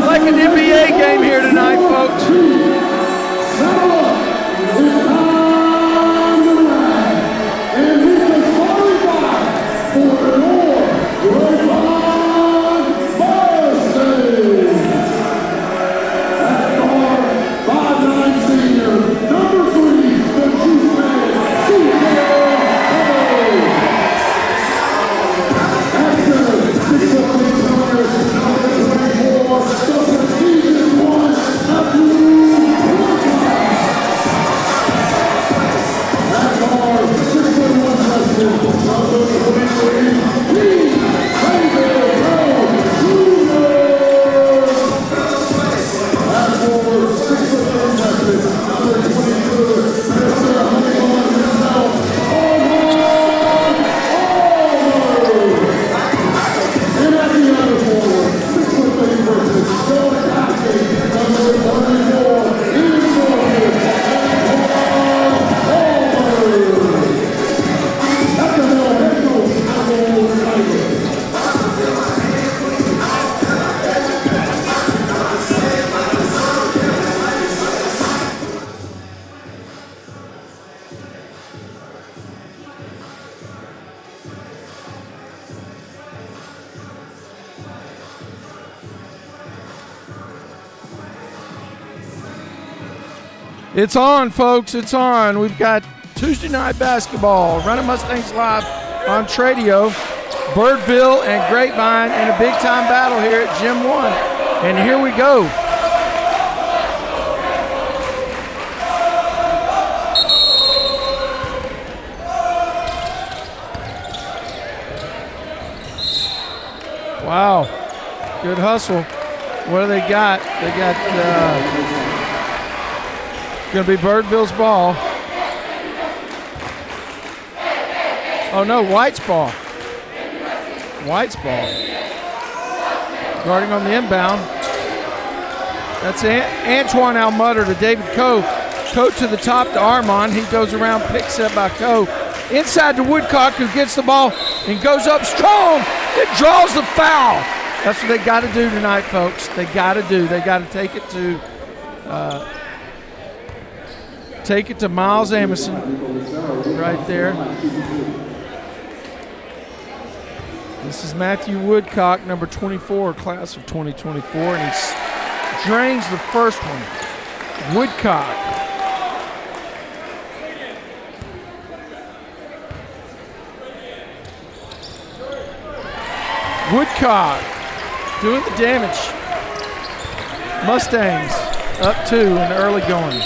Like an NBA game here tonight, folks. One, It's on, folks. It's on. We've got Tuesday night basketball. Running Mustangs live on Tradio. Birdville and Grapevine in a big-time battle here at Gym 1. And here we go. Wow. Good hustle. What do they got? They got going to be Birdville's ball. Oh, no, White's ball. White's ball. Guarding on the inbound. That's Antoine Almutter to David Coe. Coe to the top to Armand. He goes around, picks up by Coe. Inside to Woodcock, who gets the ball and goes up strong. It draws the foul. That's what they got to do tonight, folks. They got to do. They got to take it to Miles Amerson right there. This is Matthew Woodcock, number 24, class of 2024, and he drains the first one. Woodcock. Woodcock doing the damage. Mustangs up 2 in the early going.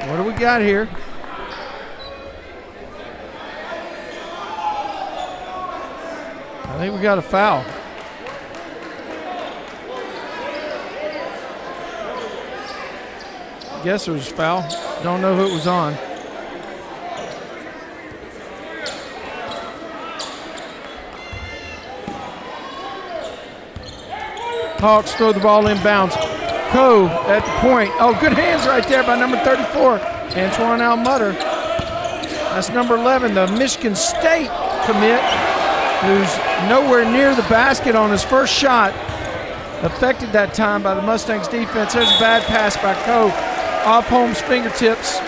What do we got here? I think we got a foul. Guess it was a foul. Don't know who it was on. Hawks throw the ball inbounds. Coe at the point. Oh, good hands right there by number 34, Antoine Almutter. That's number 11, the Michigan State commit, who's nowhere near the basket on his first shot. Affected that time by the Mustangs defense. There's a bad pass by Coe. Off Holmes' fingertips.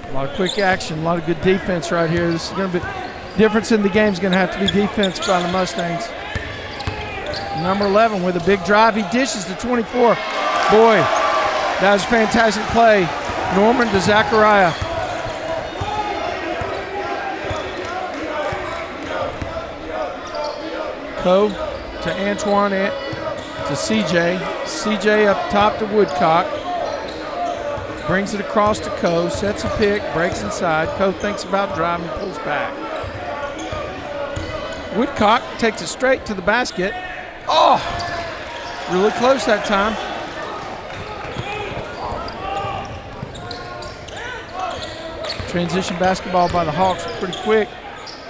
A lot of quick action, a lot of good defense right here. This is going to be difference in the game is going to have to be defense by the Mustangs. Number 11 with a big drive. He dishes to 24. Boy, that was a fantastic play. Norman to Zachariah. Coe to Antoine to CJ. CJ up top to Woodcock. Brings it across to Coe, sets a pick, breaks inside. Coe thinks about driving, pulls back. Woodcock takes it straight to the basket. Oh, really close that time. Transition basketball by the Hawks pretty quick.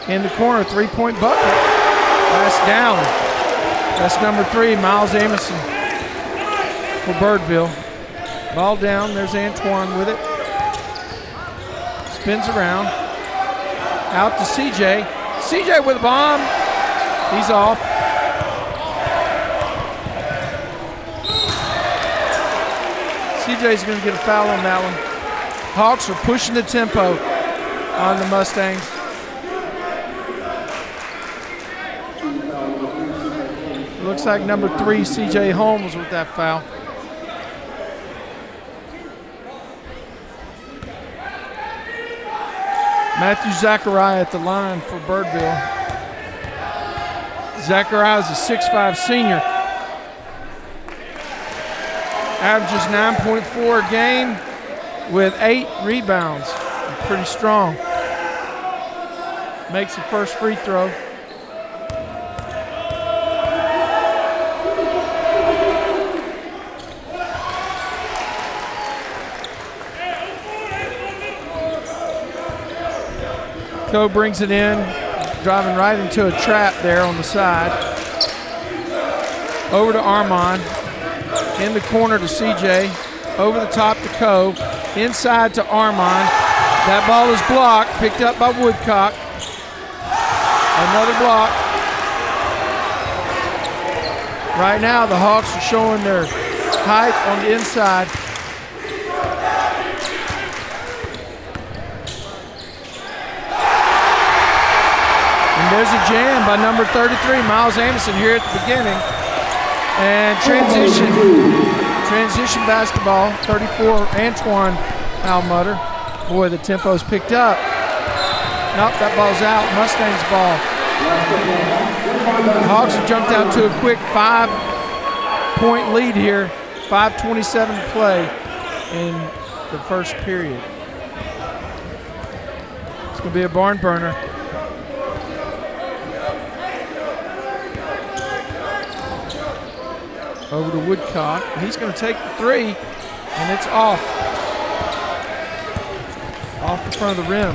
In the corner, three-point bucket. Pass down. That's number 3, Miles Amerson for Birdville. Ball down, there's Antoine with it. Spins around. Out to CJ. CJ with a bomb. He's off. CJ's going to get a foul on that one. Hawks are pushing the tempo on the Mustangs. Looks like number 3, CJ Holmes, with that foul. Matthew Zachariah at the line for Birdville. Zachariah is a 6'5" senior. Averages 9.4 a game with 8 rebounds. Pretty strong. Makes the first free throw. Coe brings it in, driving right into a trap there on the side. Over to Armand. In the corner to CJ. Over the top to Coe. Inside to Armand. That ball is blocked, picked up by Woodcock. Another block. Right now the Hawks are showing their height on the inside. And there's a jam by number 33, Miles Anderson, here at the beginning. And transition basketball, 34, Antoine Almutter. Boy, the tempo's picked up. Nope, that ball's out. Mustangs ball. The Hawks have jumped out to a quick 5-point lead here. 5:27 to play in the first period. It's going to be a barn burner. Over to Woodcock. He's going to take the three, and it's off. Off the front of the rim.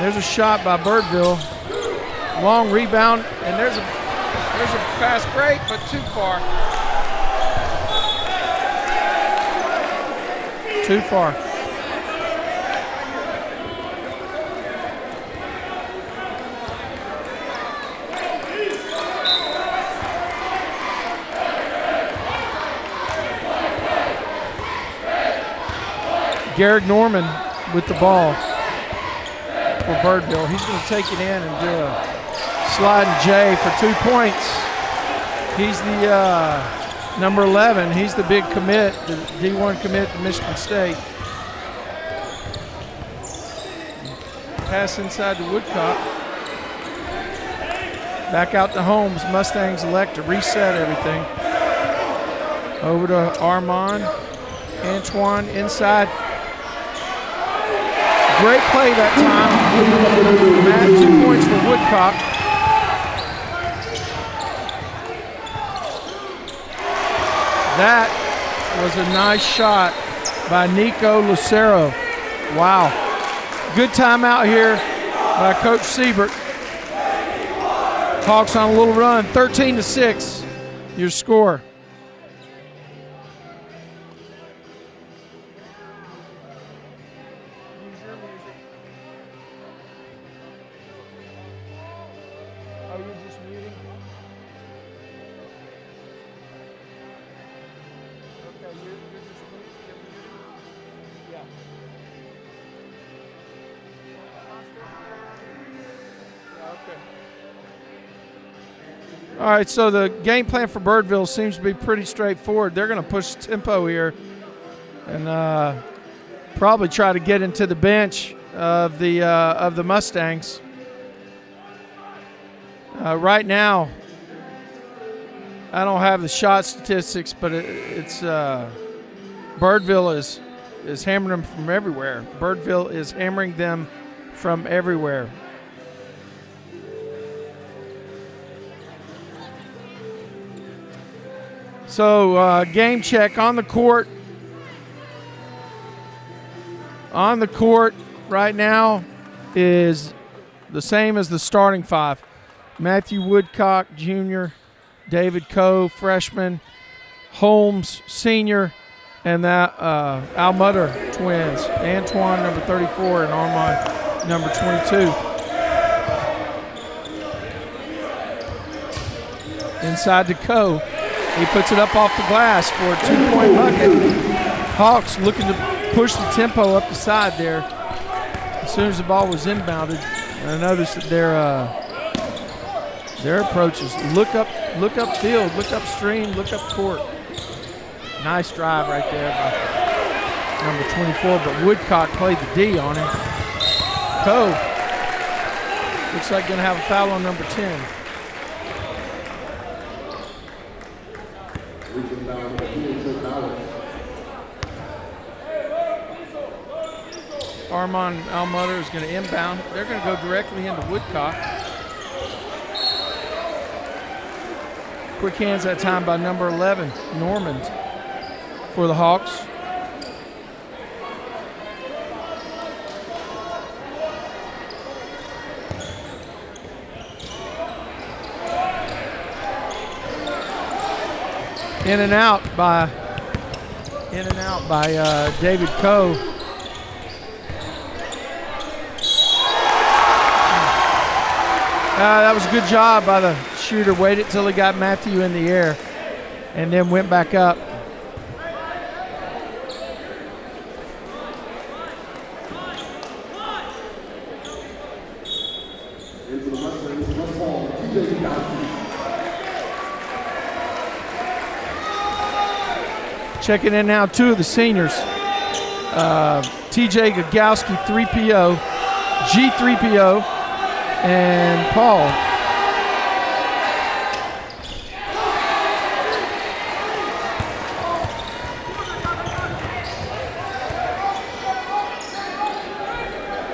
There's a shot by Birdville. Long rebound, and there's a fast break, but too far. Too far. Garrick Norman with the ball for Birdville. He's going to take it in and do a sliding J for 2 points. He's the number 11. He's the big commit, the D1 commit to Michigan State. Pass inside to Woodcock. Back out to Holmes. Mustangs elect to reset everything. Over to Armand. Antoine inside. Great play that time. Matt, 2 points for Woodcock. That was a nice shot by Nico Lucero. Wow. Good timeout here by Coach Siebert. Hawks on a little run, 13-6, your score. All right, so the game plan for Birdville seems to be pretty straightforward. They're going to push tempo here and probably try to get into the bench of the Mustangs. Right now, I don't have the shot statistics, but it's Birdville is hammering them from everywhere. Birdville is hammering them from everywhere. So game check on the court. On the court right now is the same as the starting five. Matthew Woodcock, Jr., David Coe, freshman, Holmes, senior, and that Almutter twins. Antoine, number 34, and Armand, number 22. Inside to Coe. He puts it up off the glass for a 2-point bucket. Hawks looking to push the tempo up the side there. As soon as the ball was inbounded, I noticed that their approach is look up field, look upstream, look up court. Nice drive right there by number 24, but Woodcock played the D on him. Coe looks like going to have a foul on number 10. Armand Almutter is going to inbound. They're going to go directly into Woodcock. Quick hands that time by number 11, Normand, for the Hawks. In and out by David Coe. That was a good job by the shooter. Waited till he got Matthew in the air and then went back up. Checking in now, 2 of the seniors. TJ Gagowski, 3PO, G3PO, and Paul.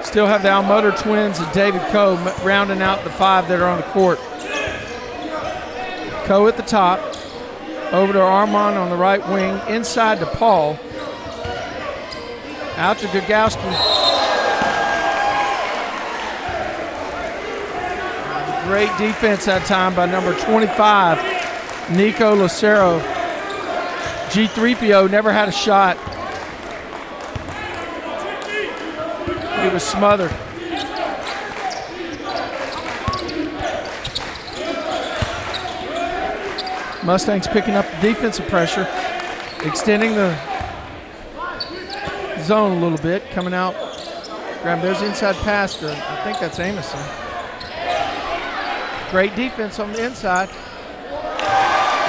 Still have the Almoder twins and David Coe rounding out the 5 that are on the court. Coe at the top, over to Armand on the right wing, inside to Paul, out to Gagowski. Great defense that time by number 25, Nico Lucero. G3PO never had a shot. He was smothered. Mustangs picking up the defensive pressure, extending the zone a little bit, coming out. There's the inside pass to, I think that's Amison. Great defense on the inside.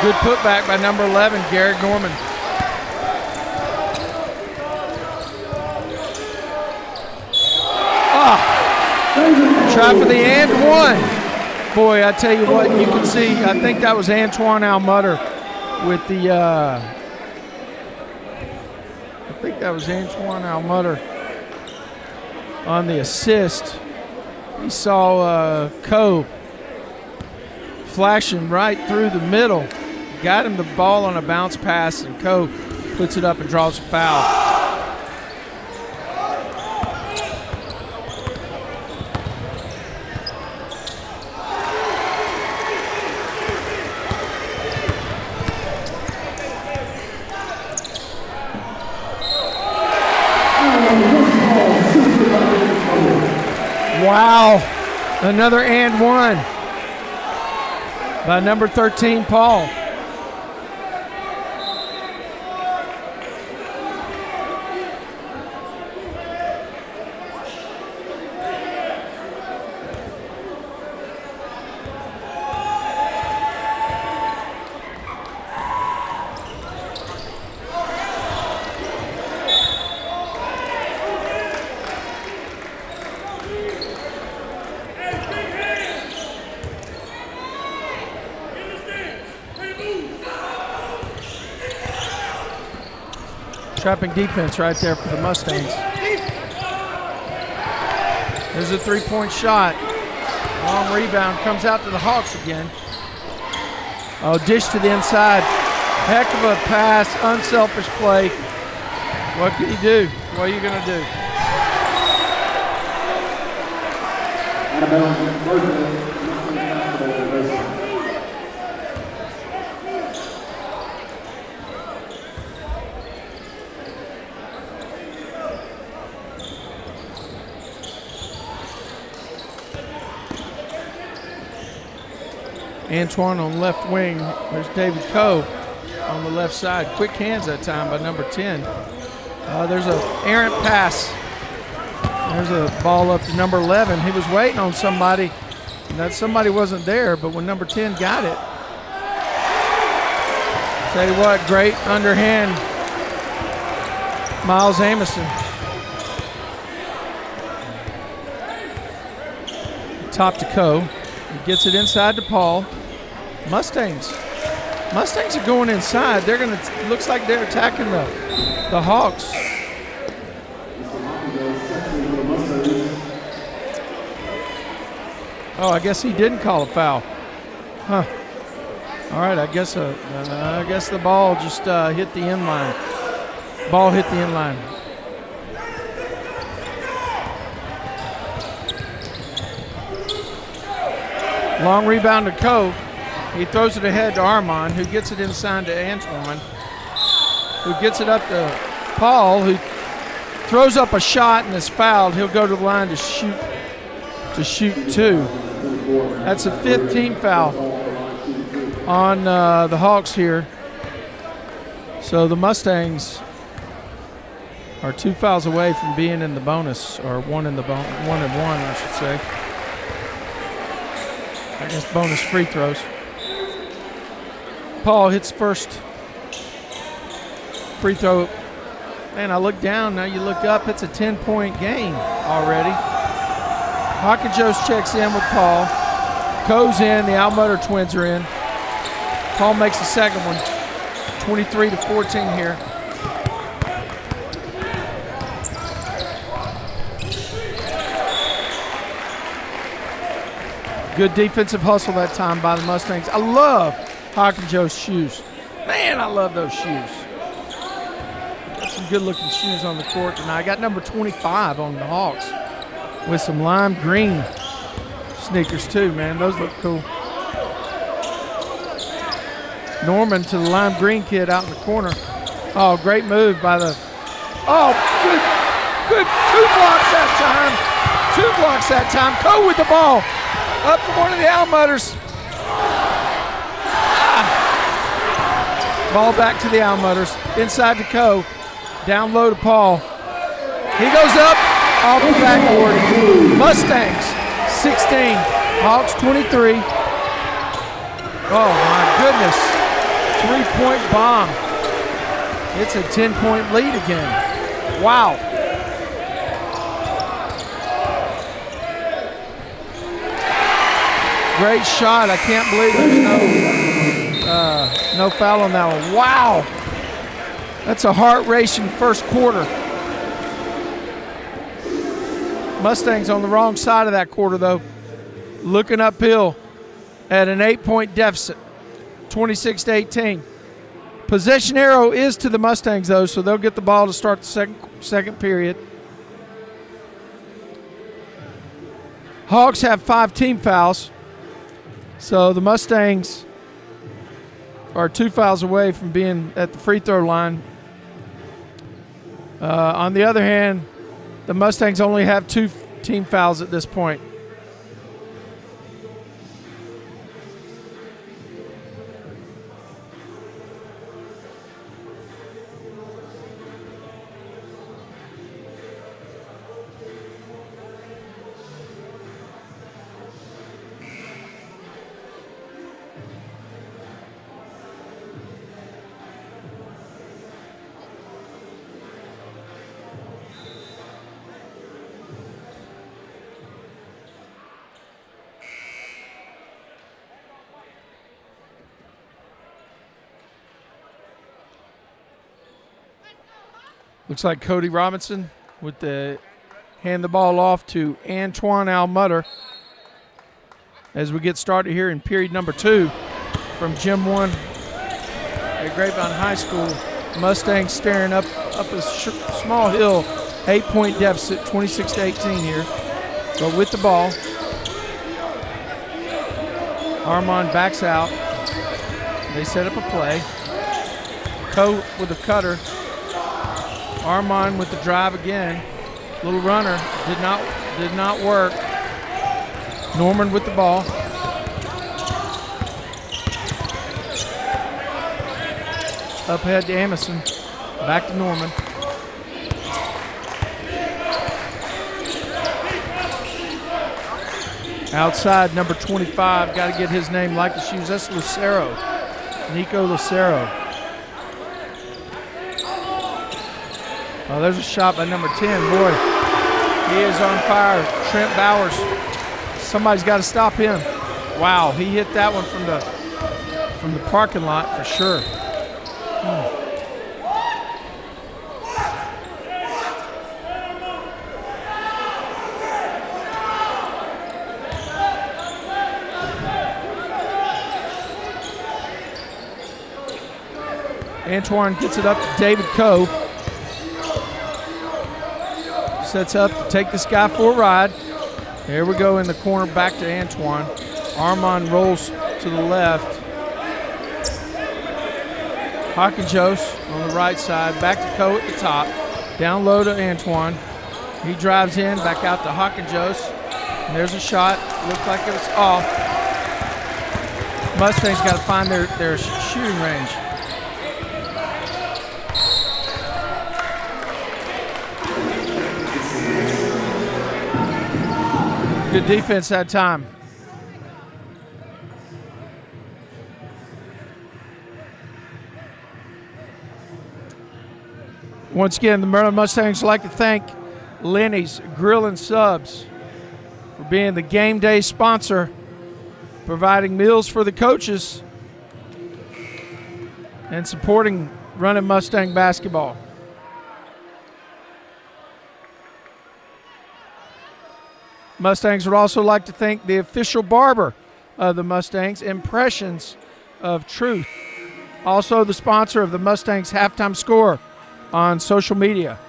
Good putback by number 11, Garrett Norman. Try for the and one. Boy, I tell you what, you can see, I think that was Antoine Almutter with the, on the assist. He saw Coe flashing right through the middle. Got him the ball on a bounce pass, and Coe puts it up and draws a foul. Wow, another and one by number 13, Paul. Trapping defense right there for the Mustangs. There's a 3-point shot. Long rebound, comes out to the Hawks again. Oh, dish to the inside. Heck of a pass, unselfish play. What can you do? What are you going to do? Antoine on left wing. There's David Coe on the left side. Quick hands that time by number 10. There's an errant pass. There's a ball up to number 11. He was waiting on somebody, and that somebody wasn't there, but when number 10 got it, tell you what, great underhand, Miles Amison. Top to Coe. He gets it inside to Paul. Mustangs are going inside. They're going to, looks like they're attacking the Hawks. Oh, I guess he didn't call a foul. Huh. All right, I guess the ball just hit the end line. Ball hit the end line. Long rebound to Coe. He throws it ahead to Armand, who gets it inside to Antoine, who gets it up to Paul, who throws up a shot and is fouled. He'll go to the line to shoot 2. That's a 5th team foul on the Hawks here. So the Mustangs are 2 fouls away from being in the bonus, or 1 and 1, I should say. I guess bonus free throws. Paul hits first free throw. Man, I look down, now you look up, it's a 10-point game already. Hawkinjos checks in with Paul. Coe's in, the Almutter twins are in. Paul makes the second one. 23-14 here. Good defensive hustle that time by the Mustangs. I love Hawkinjos' shoes. Man, I love those shoes. Got some good-looking shoes on the court tonight. I got number 25 on the Hawks with some lime green sneakers too, man. Those look cool. Norman to the lime green kid out in the corner. Oh, great move by the, oh, good, 2 blocks that time. 2 blocks that time. Coe with the ball. Up to one of the Almutters. Ball back to the Almutters. Inside to Coe. Down low to Paul. He goes up off the backboard. Mustangs 16. Hawks 23. Oh my goodness. 3-point bomb. It's a 10-point lead again. Wow. Great shot. I can't believe there's no foul on that one. Wow. That's a heart-racing first quarter. Mustangs on the wrong side of that quarter, though. Looking uphill at an 8-point deficit, 26-18. Possession arrow is to the Mustangs, though, so they'll get the ball to start the second period. Hawks have 5 team fouls. So the Mustangs are 2 fouls away from being at the free throw line. On the other hand, the Mustangs only have 2 team fouls at this point. Looks like Cody Robinson with the hand the ball off to Antoine Almutter as we get started here in period number 2 from Gym 1 at Grapevine High School. Mustangs staring up a small hill, 8-point deficit, 26-18 here. But with the ball, Armand backs out. They set up a play. Coe with a cutter. Armand with the drive again. Little runner did not work. Norman with the ball. Up ahead to Amison. Back to Norman. Outside, number 25. Got to get his name like the shoes. That's Lucero. Nico Lucero. Oh, there's a shot by number 10. Boy, he is on fire. Trent Bowers. Somebody's got to stop him. Wow, he hit that one from the parking lot for sure. Antoine gets it up to David Coe. Sets up to take this guy for a ride. There we go in the corner, back to Antoine. Armand rolls to the left. Hawkinjos on the right side, back to Coe at the top. Down low to Antoine. He drives in, back out to Hawkinjos. And there's a shot. Looks like it was off. Mustangs got to find their shooting range. Good defense that time. Once again, the Maryland Mustangs would like to thank Lenny's Grill and Subs for being the game day sponsor, providing meals for the coaches, and supporting Running Mustang basketball. Mustangs would also like to thank the official barber of the Mustangs, Impressions of Truth. Also the sponsor of the Mustangs halftime score on social media.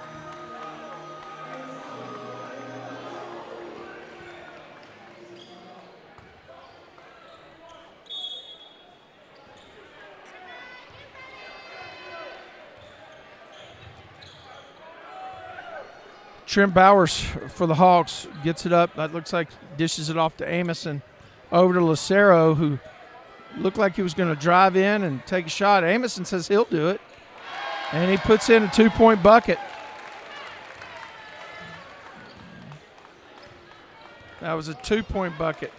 Trent Bowers for the Hawks gets it up. That looks like dishes it off to Amison. Over to Lucero, who looked like he was going to drive in and take a shot. Amison says he'll do it. And he puts in a 2-point bucket. That was a 2-point bucket.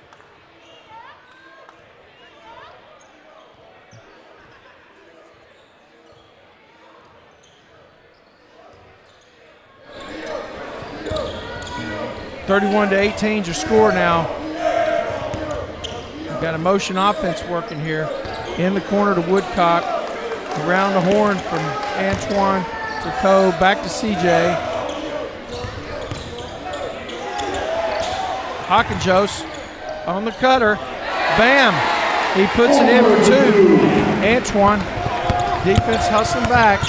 (31-18) is your score now. We've got a motion offense working here. In the corner to Woodcock. Around the horn from Antoine to Coe. Back to CJ. Hawkinjos on the cutter. Bam! He puts it in for 2. Antoine. Defense hustling back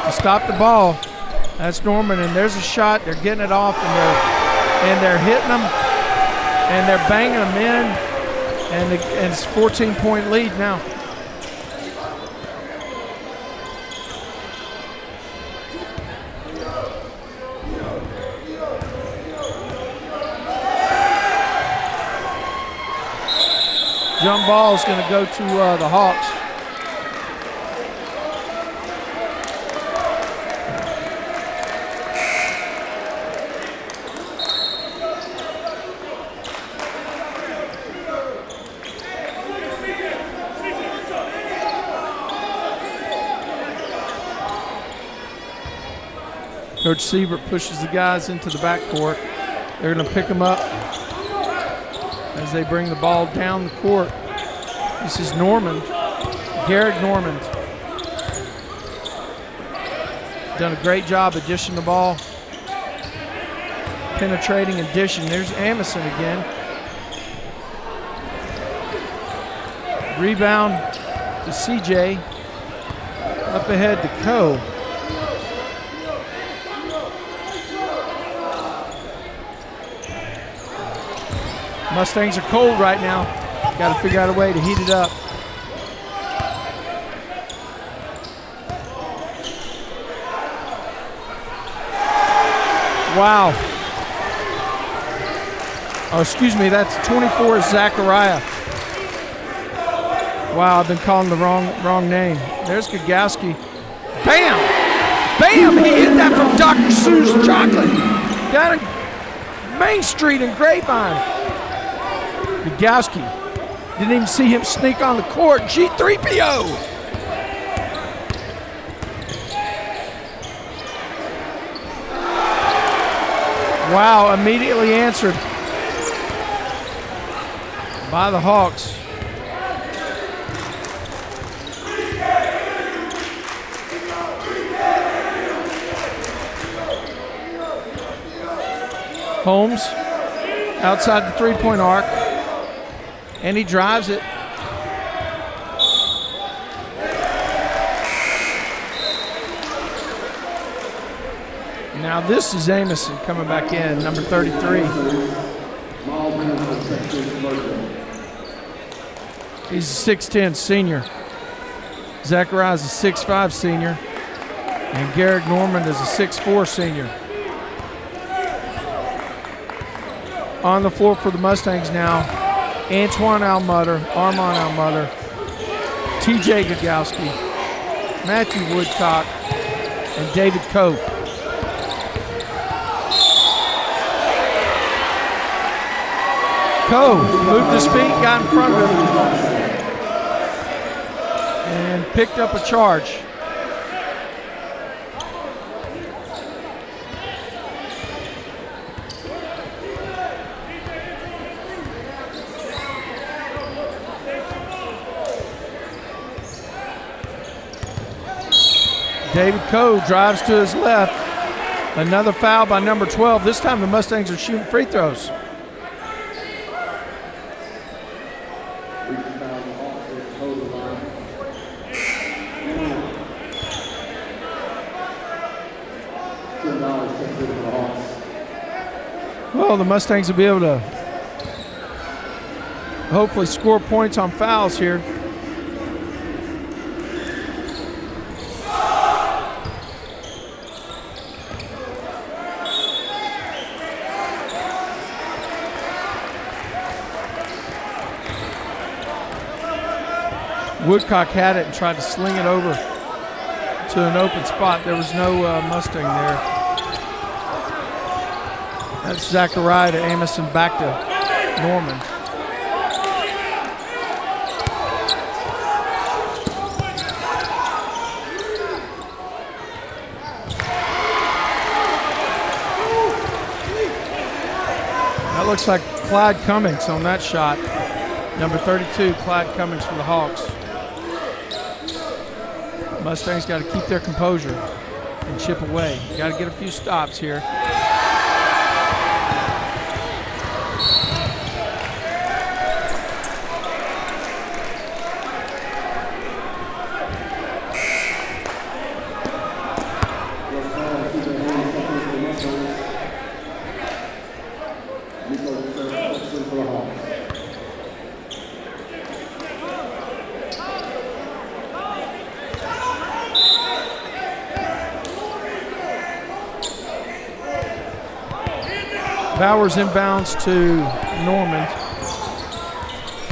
to stop the ball. That's Norman, and there's a shot. They're getting it off, and they're hitting them, and they're banging them in, and it's a 14-point lead now. Jump ball is going to go to the Hawks. Coach Siebert pushes the guys into the backcourt. They're going to pick them up as they bring the ball down the court. This is Norman, Garrett Norman. Done a great job of dishing the ball, penetrating and dishing. There's Amison again. Rebound to CJ. Up ahead to Coe. Mustangs are cold right now. Got to figure out a way to heat it up. Wow. Oh, excuse me, that's 24 Zachariah. Wow, I've been calling the wrong name. There's Gagowski. Bam! Bam! He hit that from Dr. Seuss Chocolate down in Main Street in Grapevine. Gagowski. Didn't even see him sneak on the court. G3PO. Wow, immediately answered by the Hawks. Holmes outside the three-point arc. And he drives it. Now this is Amison coming back in, number 33. He's a 6'10 senior. Zachariah's a 6'5 senior. And Garrett Norman is a 6'4 senior. On the floor for the Mustangs now, Antoine Almutter, Armand Almutter, TJ Gagowski, Matthew Woodcock, and David Cope. Cope moved his feet, got in front of him, and picked up a charge. David Coe drives to his left. Another foul by number 12. This time the Mustangs are shooting free throws. Well, the Mustangs will be able to hopefully score points on fouls here. Woodcock had it and tried to sling it over to an open spot. There was no Mustang there. That's Zachariah to Amison, back to Norman. That looks like Clyde Cummings on that shot. Number 32, Clyde Cummings for the Hawks. Mustangs got to keep their composure and chip away. Got to get a few stops here. Bowers inbounds to Norman.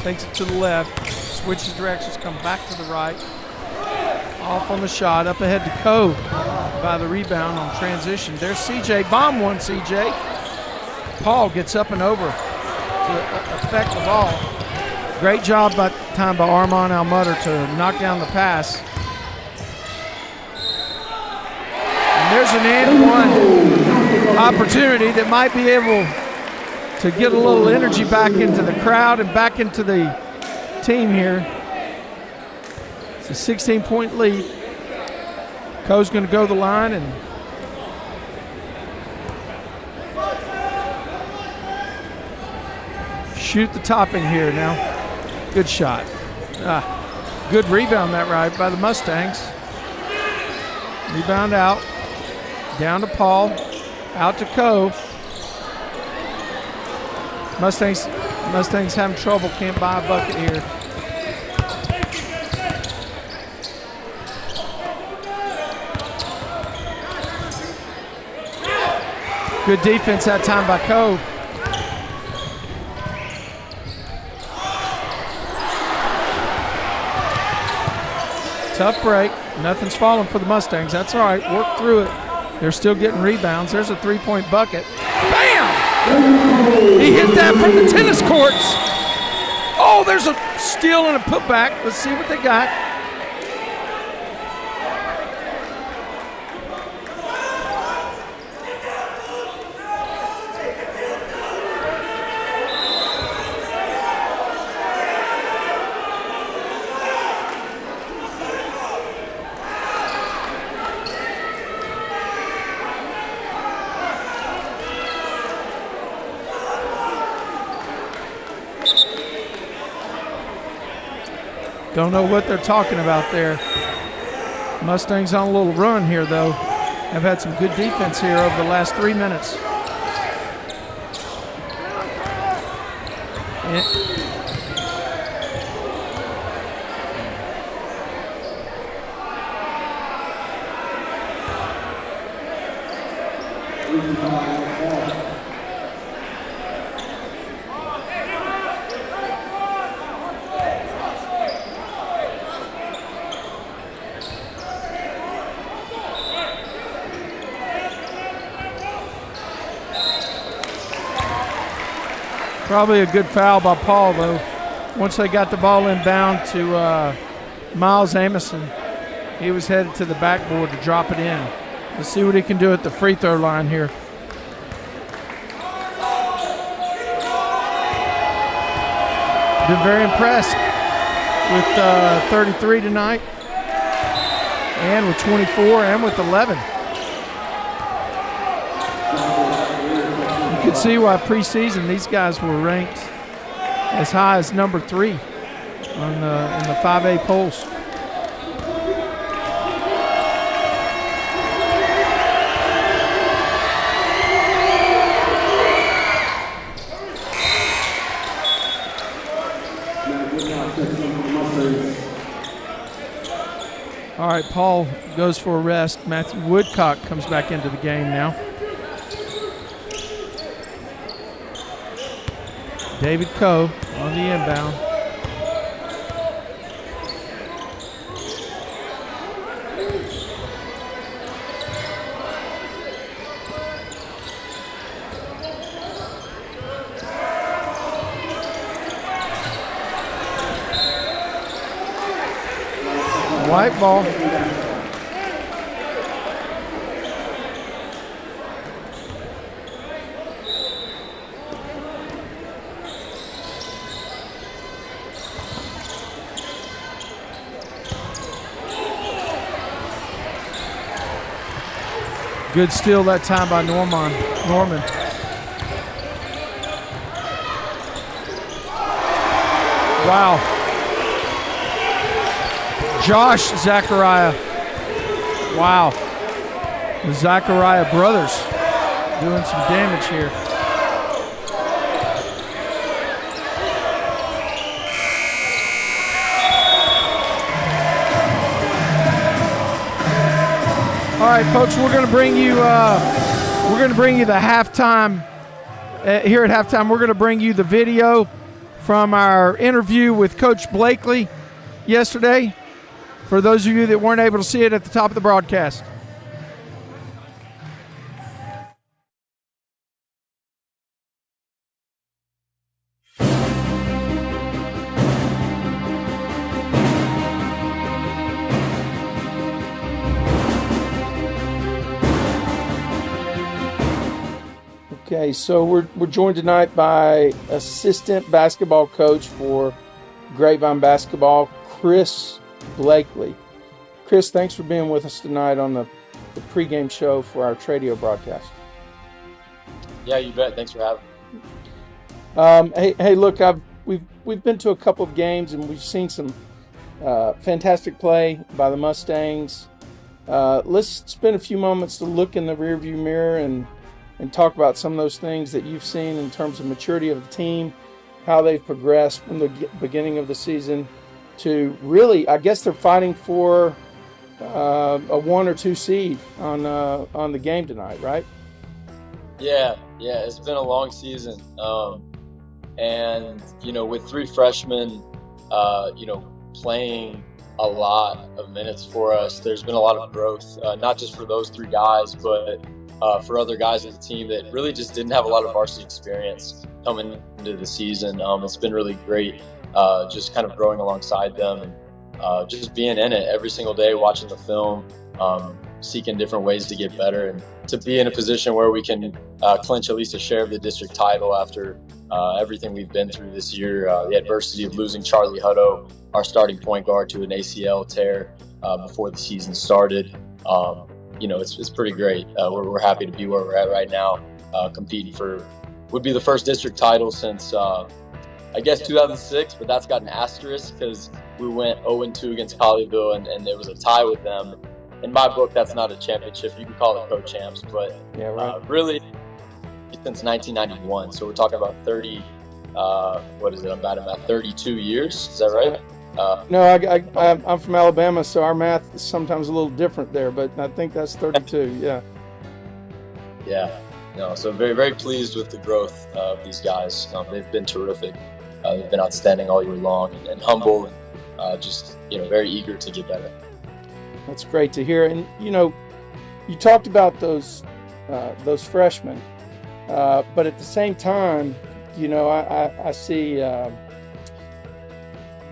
Takes it to the left. Switches directions, come back to the right. Off on the shot. Up ahead to Coe by the rebound on transition. There's CJ. Bomb one, CJ. Paul gets up and over to affect the ball. Great job by Armand Almutter to knock down the pass. And there's an and one opportunity that might be able to get a little energy back into the crowd and back into the team here. It's a 16-point lead. Coe's going to go the line and shoot the topping here now. Good shot. Good rebound that right by the Mustangs. Rebound out. Down to Paul. Out to Coe. Mustangs having trouble. Can't buy a bucket here. Good defense that time by Coe. Tough break. Nothing's falling for the Mustangs. That's all right. Work through it. They're still getting rebounds. There's a three-point bucket. Bam! He hit that from the tennis courts. Oh, there's a steal and a putback. Let's see what they got. Don't know what they're talking about there. Mustangs on a little run here, though. Have had some good defense here over the last 3 minutes. Probably a good foul by Paul, though. Once they got the ball inbound to Miles Amison, he was headed to the backboard to drop it in. Let's see what he can do at the free throw line here. Been very impressed with 33 tonight. and with 24 and with 11. You could see why preseason these guys were ranked as high as number 3 on in the 5A polls. All right, Paul goes for a rest. Matthew Woodcock comes back into the game now. David Coe on the inbound. White ball. Good steal that time by Norman. Wow. Josh Zachariah. Wow. The Zachariah brothers doing some damage here. All right, folks, we're going to bring you the halftime here at halftime. We're going to bring you the video from our interview with Coach Blakely yesterday, for those of you that weren't able to see it at the top of the broadcast. Okay, so we're joined tonight by assistant basketball coach for Grapevine basketball, Chris Blakely. Chris, thanks for being with us tonight on the pregame show for our Tradio broadcast. Yeah, you bet. Thanks for having me. Hey, look, we've been to a couple of games and we've seen some fantastic play by the Mustangs. Let's spend a few moments to look in the rearview mirror and talk about some of those things that you've seen in terms of maturity of the team, how they've progressed from the beginning of the season to really, I guess they're fighting for a 1 or 2 seed on the game tonight, right? Yeah, it's been a long season. And, with 3 freshmen, playing a lot of minutes for us, there's been a lot of growth, not just for those 3 guys, but for other guys in the team that really just didn't have a lot of varsity experience coming into the season. It's been really great, just kind of growing alongside them and just being in it every single day, watching the film, seeking different ways to get better, and to be in a position where we can clinch at least a share of the district title after everything we've been through this year. The adversity of losing Charlie Hutto, our starting point guard, to an ACL tear before the season started. It's pretty great. We're happy to be where we're at right now, competing for would be the first district title since I guess 2006, but that's got an asterisk because we went 0-2 against Colleyville and there was a tie with them. In my book, that's not a championship. You can call it co-champs, but yeah, right. Really since 1991. So we're talking about 30. What is it? I'm about 32 years. Is that right? No, I'm from Alabama, so our math is sometimes a little different there, but I think that's 32, yeah. Yeah, no, so very, very pleased with the growth of these guys. They've been terrific. They've been outstanding all year long and humble and just, very eager to get better. That's great to hear. And, you talked about those freshmen, but at the same time, I see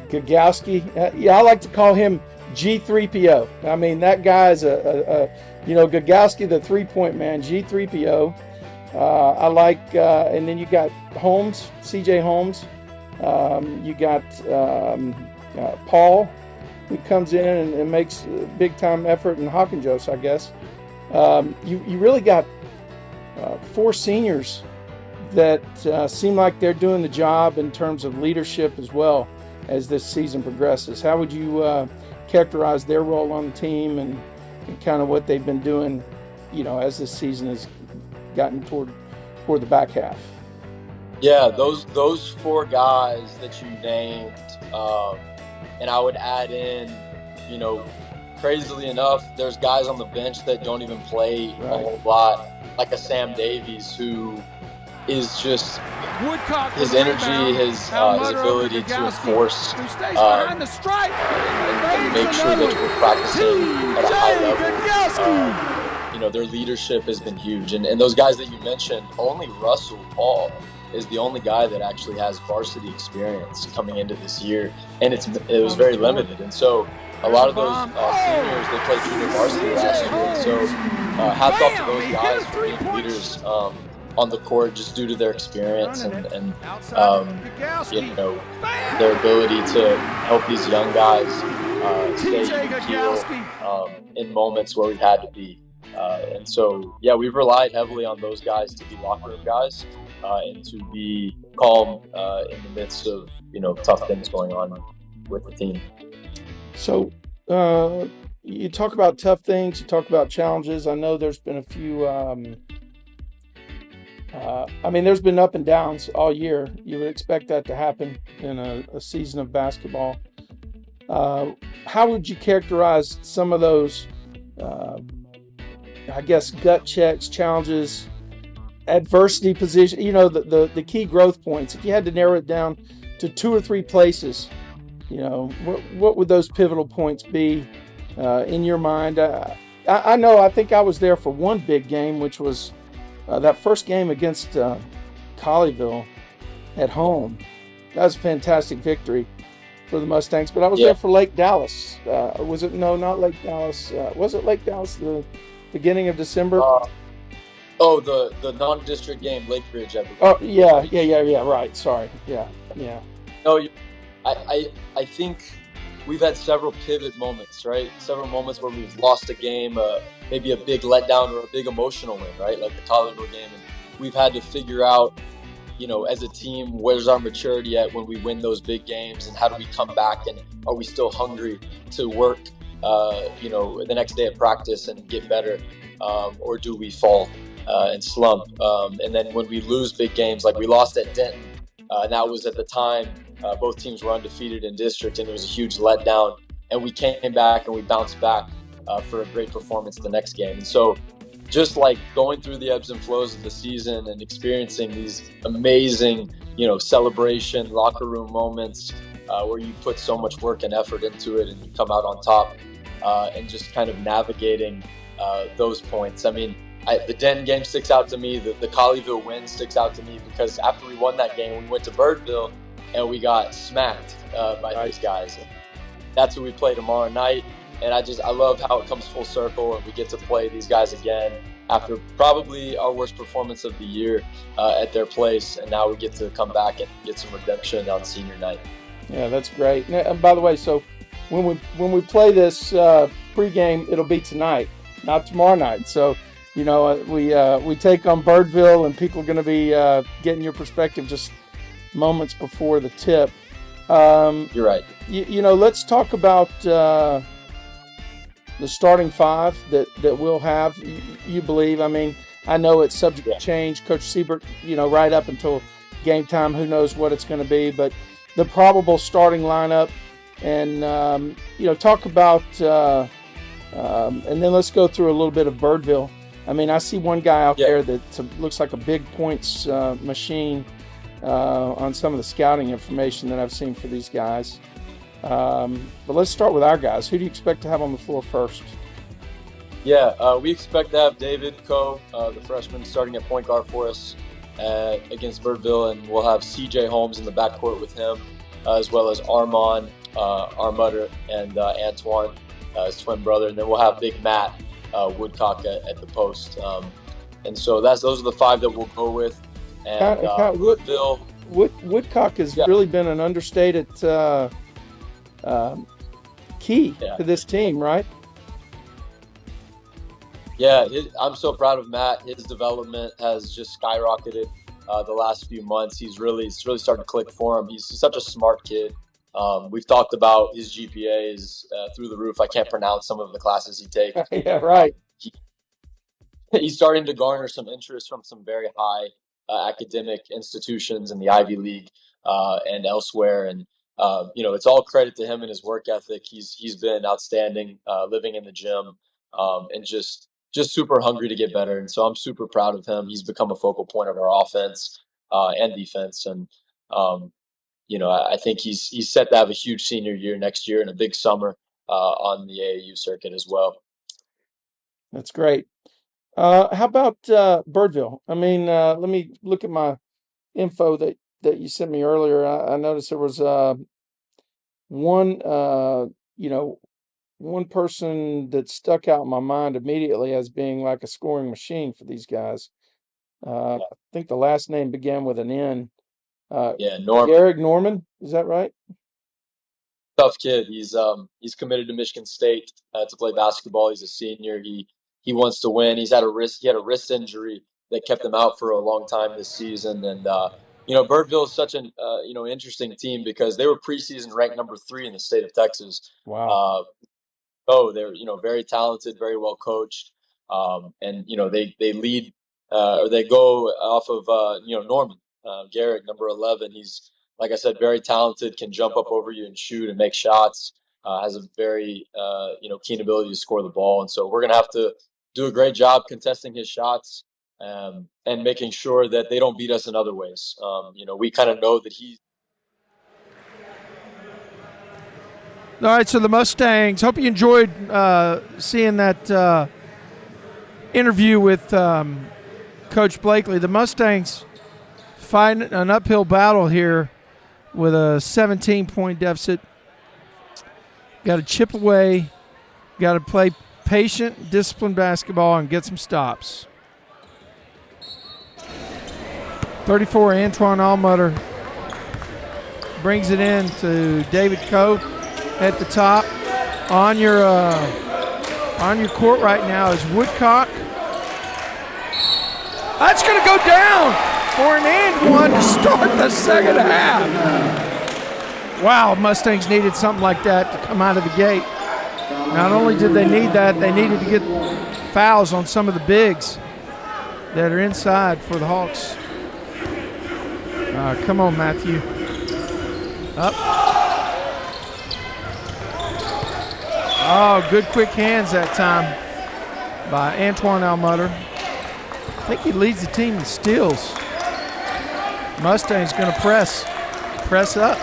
Gagowski. I like to call him G3PO. I mean, that guy's Gagowski, the 3-point man, G3PO. I like, and then you got Holmes, CJ Holmes. You got Paul, who comes in and makes a big-time effort in Hawkinjos, I guess. You really got 4 seniors that seem like they're doing the job in terms of leadership as well as this season progresses. How would you characterize their role on the team and kind of what they've been doing, as this season has gotten toward the back half? Yeah, those 4 guys that you named, and I would add in, crazily enough, there's guys on the bench that don't even play a whole lot, like a Sam Davies, who is just his energy, his ability to enforce and make sure that we're practicing at a high level. Their leadership has been huge. And those guys that you mentioned, only Russell Paul is the only guy that actually has varsity experience coming into this year. And it was very limited. And so a lot of those seniors, they played junior varsity last year. And so hats off to those guys for being leaders on the court just due to their experience and their ability to help these young guys stay even keel in moments where we've had to be. And so, we've relied heavily on those guys to be locker room guys and to be calm in the midst of, tough things going on with the team. So you talk about tough things, you talk about challenges. I know there's been a few there's been up and downs all year. You would expect that to happen in a season of basketball. How would you characterize some of those, gut checks, challenges, adversity position, the key growth points? If you had to narrow it down to 2 or 3 places, what would those pivotal points be in your mind? I think I was there for one big game, which was that first game against Colleyville at home. That was a fantastic victory for the Mustangs. But I was there for Lake Dallas. Was it? No, not Lake Dallas. Was it Lake Dallas the beginning of December? The non-district game, Lake Ridge, I believe. Oh, yeah. Right. Sorry. Yeah. No, I think we've had several pivot moments, right? Several moments where we've lost a game, maybe a big letdown or a big emotional win, right? Like the Colleyville game. And we've had to figure out, as a team, where's our maturity at when we win those big games, and how do we come back, and are we still hungry to work, the next day of practice and get better, or do we fall and slump? And then when we lose big games, like we lost at Denton, and that was at the time, both teams were undefeated in district, and it was a huge letdown. And we came back and we bounced back for a great performance the next game. And so just like going through the ebbs and flows of the season and experiencing these amazing, celebration, locker room moments where you put so much work and effort into it and you come out on top, and just kind of navigating those points. I mean, the Denton game sticks out to me. The Colleyville win sticks out to me because after we won that game, we went to Birdville and we got smacked by these guys. And that's who we play tomorrow night. And I love how it comes full circle and we get to play these guys again after probably our worst performance of the year at their place. And now we get to come back and get some redemption on senior night. Yeah, that's great. And by the way, so when we play this pregame, it'll be tonight, not tomorrow night. So, we take on Birdville, and people are going to be getting your perspective just moments before the tip. You're right. Let's talk about the starting 5 that we'll have. You believe? I mean, I know it's subject to change. Coach Siebert, right up until game time, who knows what it's going to be, but the probable starting lineup, and talk about, and then let's go through a little bit of Birdville. I mean, I see one guy out there that looks like a big points machine on some of the scouting information that I've seen for these guys. But let's start with our guys. Who do you expect to have on the floor first? We expect to have David Coe, the freshman, starting at point guard for us against Birdville, and we'll have CJ Holmes in the backcourt with him, as well as Armand, Armutter, and Antoine, his twin brother, and then we'll have Big Matt Woodcock at the post. And so those are the 5 that we'll go with. And Woodcock has really been an understated key to this team, right? Yeah, I'm so proud of Matt. His development has just skyrocketed the last few months. He's really starting to click for him. He's such a smart kid. We've talked about his GPAs through the roof. I can't pronounce some of the classes he takes. Yeah, right. He's starting to garner some interest from some very high academic institutions in the Ivy League and elsewhere. And it's all credit to him and his work ethic. He's been outstanding, living in the gym, and just super hungry to get better. And so I'm super proud of him. He's become a focal point of our offense and defense. And I think he's set to have a huge senior year next year and a big summer on the AAU circuit as well. That's great. How about Birdville? I mean, let me look at my info that you sent me earlier. I noticed there was one person that stuck out in my mind immediately as being like a scoring machine for these guys. I think the last name began with an N. Norman. Garrick Norman, is that right? Tough kid. He's committed to Michigan State to play basketball. He's a senior. He wants to win. He had a wrist injury that kept him out for a long time this season. And Birdville is such an interesting team because they were preseason ranked number 3 in the state of Texas. Wow. They're very talented, very well coached, and they lead or they go off of Norman Garrick, number 11. He's, like I said, very talented, can jump up over you and shoot and make shots. Has a very keen ability to score the ball, and so we're gonna have to do a great job contesting his shots and making sure that they don't beat us in other ways. We kind of know that he's. All right, so the Mustangs. Hope you enjoyed seeing that interview with Coach Blakely. The Mustangs fighting an uphill battle here with a 17-point deficit. Got to chip away. Got to play patient, disciplined basketball and get some stops. 34, Antoine Allmutter brings it in to David Coe at the top. On your court right now is Woodcock. That's going to go down for an and one to start the second half. Wow, Mustangs needed something like that to come out of the gate. Not only did they need that, they needed to get fouls on some of the bigs that are inside for the Hawks. Come on, Matthew. Up. Oh, good quick hands that time by Antoine Allmutter. I think he leads the team in steals. Mustang's going to press up.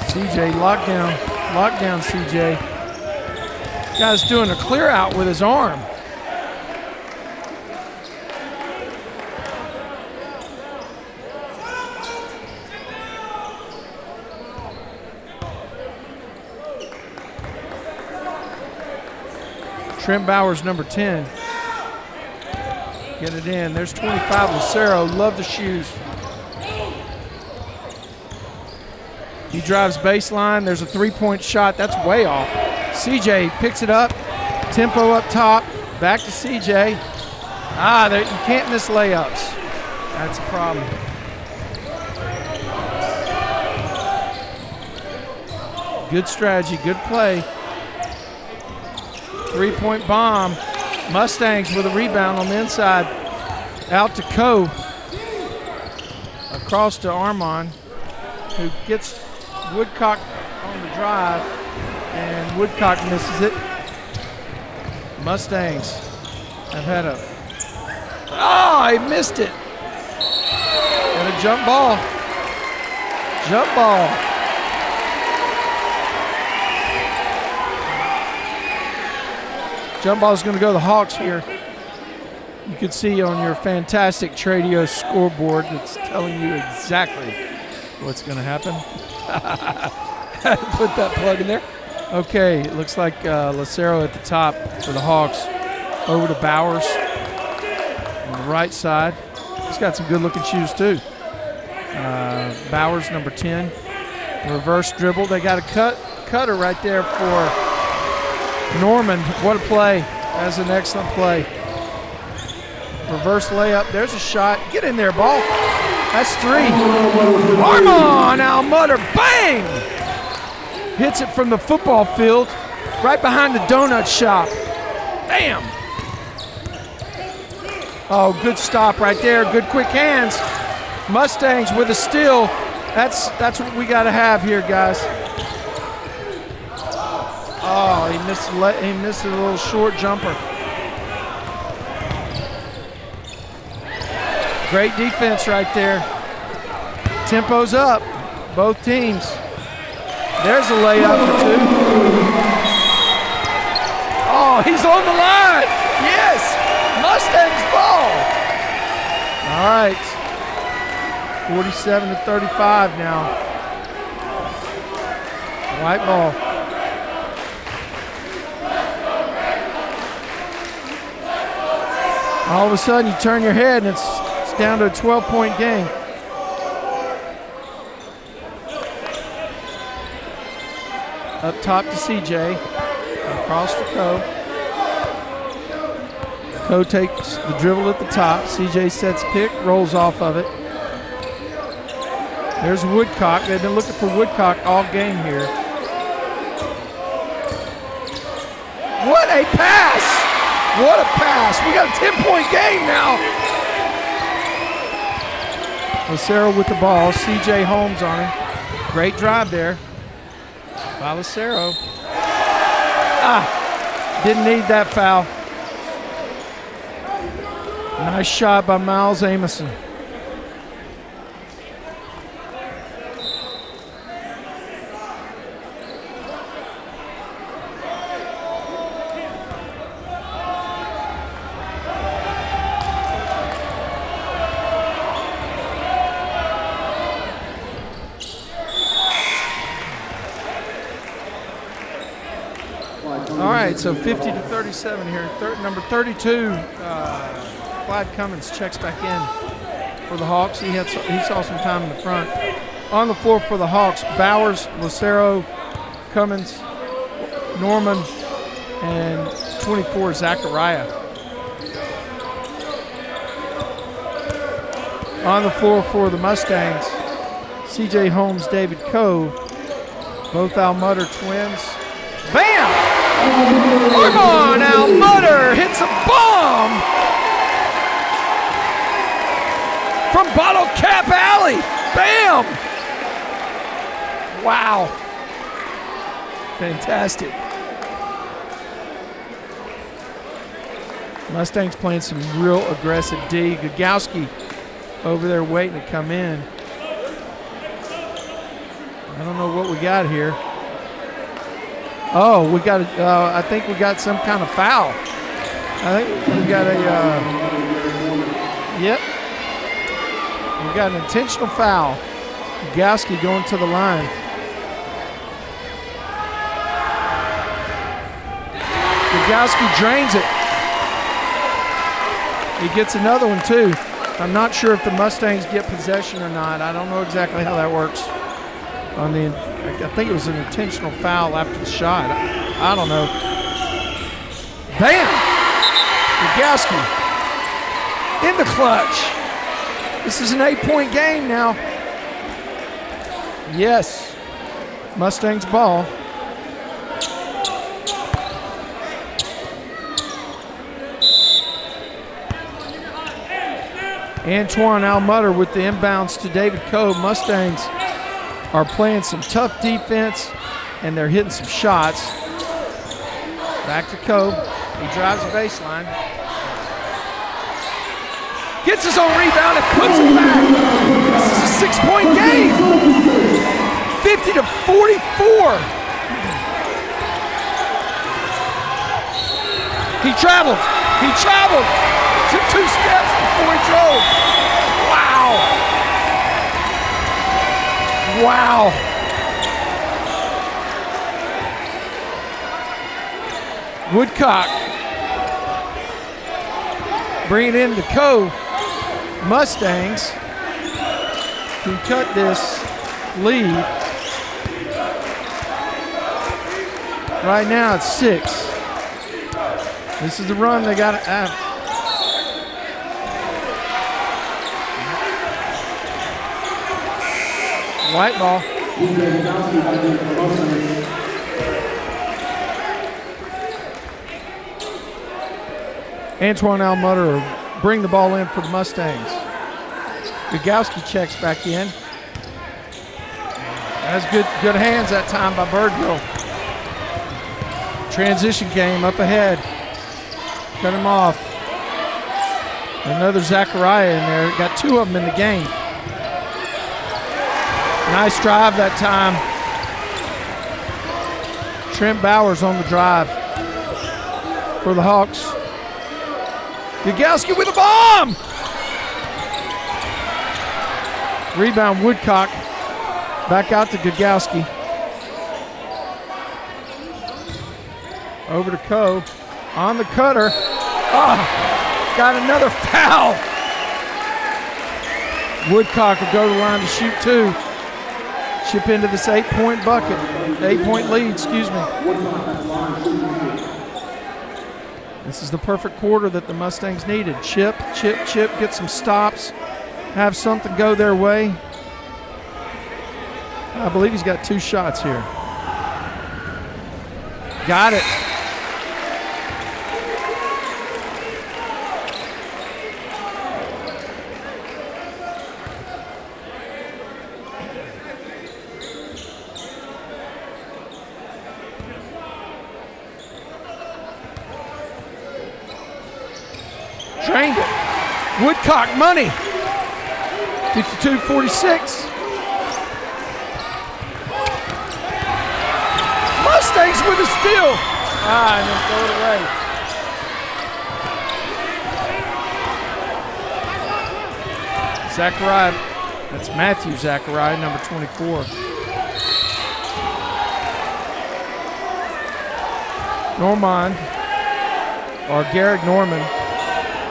CJ, lockdown CJ. Guy's doing a clear out with his arm. Trent Bowers, number 10. Get it in. There's 25, Lucero. Love the shoes. He drives baseline. There's a three-point shot. That's way off. CJ picks it up. Tempo up top. Back to CJ. There, you can't miss layups. That's a problem. Good strategy. Good play. Three-point bomb. Mustangs with a rebound on the inside. Out to Coe. Across to Armand, who gets Woodcock on the drive, and Woodcock misses it. Mustangs have had a... he missed it. And a jump ball. Jump ball. Jump ball is going to go to the Hawks here. You can see on your fantastic Tradio scoreboard that's telling you exactly what's going to happen. Put that plug in there. Okay, it looks like Lucero at the top for the Hawks. Over to Bowers on the right side. He's got some good-looking shoes, too. Bowers, number 10. Reverse dribble. They got a cutter right there for Norman. What a play. That's an excellent play. Reverse layup. There's a shot. Get in there, ball. That's 3. Armon Almutter. Bang! Hits it from the football field right behind the donut shop. Bam! Oh, good stop right there. Good quick hands. Mustangs with a steal. That's what we got to have here, guys. Oh, he missed a little short jumper. Great defense right there. Tempo's up, both teams. There's a layup or 2. Oh, he's on the line. Yes, Mustangs ball. All right, 47-35 now. White ball. All of a sudden, you turn your head and it's down to a 12-point game. Up top to CJ, across to Co. Co takes the dribble at the top. CJ sets pick, rolls off of it. There's Woodcock. They've been looking for Woodcock all game here. What a pass! What a pass! We got a 10-point game now. Lucero with the ball. CJ Holmes on him. Great drive there by Lucero. Didn't need that foul. Nice shot by Miles Amison. All right, so 50-37 here. Number 32, Clyde Cummins checks back in for the Hawks. He saw some time in the front. On the floor for the Hawks, Bowers, Lucero, Cummins, Norman, and 24, Zachariah. On the floor for the Mustangs, CJ Holmes, David Coe, both Almutter twins. Bam! Armon Almutter hits a bomb from Bottle Cap Alley. Bam! Wow. Fantastic. Mustangs playing some real aggressive D. Gagowski over there waiting to come in. I don't know what we got here. Oh, we got I think we got some kind of foul. I think we got yep. We got an intentional foul. Gagowski going to the line. Gagowski drains it. He gets another one too. I'm not sure if the Mustangs get possession or not. I don't know exactly how that works. I think it was an intentional foul after the shot. I don't know. Bam! Gagowski in the clutch. This is an 8-point game now. Yes. Mustangs ball. Antoine Almutter with the inbounds to David Coe. Mustangs are playing some tough defense, and they're hitting some shots. Back to Coe. He drives the baseline. Gets his own rebound and puts it back. This is a 6-point game. 50-44. He traveled. Took 2 steps before he drove. Wow. Woodcock. Bring it in to Coe. Mustangs can cut this lead. Right now it's 6. This is the run they got to have. White ball. Antoine Almutter will bring the ball in for the Mustangs. Gagowski checks back in. That's good hands that time by Birdville. Transition game up ahead. Cut him off. Another Zachariah in there. Got 2 of them in the game. Nice drive that time. Trent Bowers on the drive for the Hawks. Gagowski with a bomb! Rebound Woodcock. Back out to Gagowski. Over to Coe. On the cutter. Oh, got another foul. Woodcock will go to the line to shoot 2. Chip into this 8-point bucket. 8-point lead, excuse me. This is the perfect quarter that the Mustangs needed. Chip, get some stops. Have something go their way. I believe he's got 2 shots here. Got it. Drained it. Woodcock money. 52-46. Mustangs with a steal. And then throw it away. Zachariah. That's Matthew Zachariah, number 24. Normand, or Garrick Norman,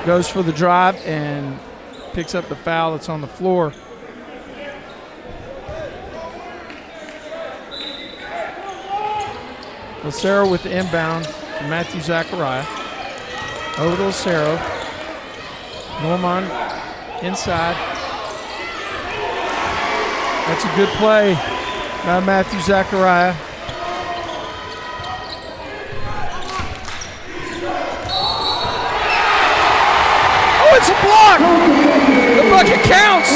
goes for the drive and picks up the foul that's on the floor. Lucero with the inbound to Matthew Zachariah. Over to Lucero. Normand inside. That's a good play by Matthew Zachariah. It's a block. The bucket counts.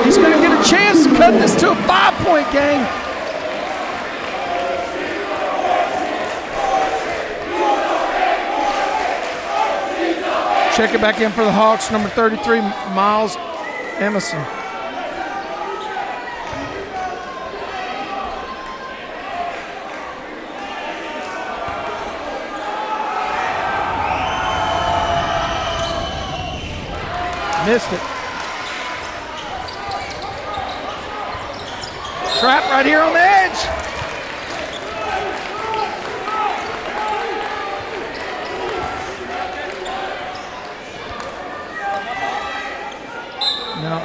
He's going to get a chance to cut this to a 5-point game. Check it back in for the Hawks, number 33, Miles Emerson. Missed it. Trap right here on the edge. Now,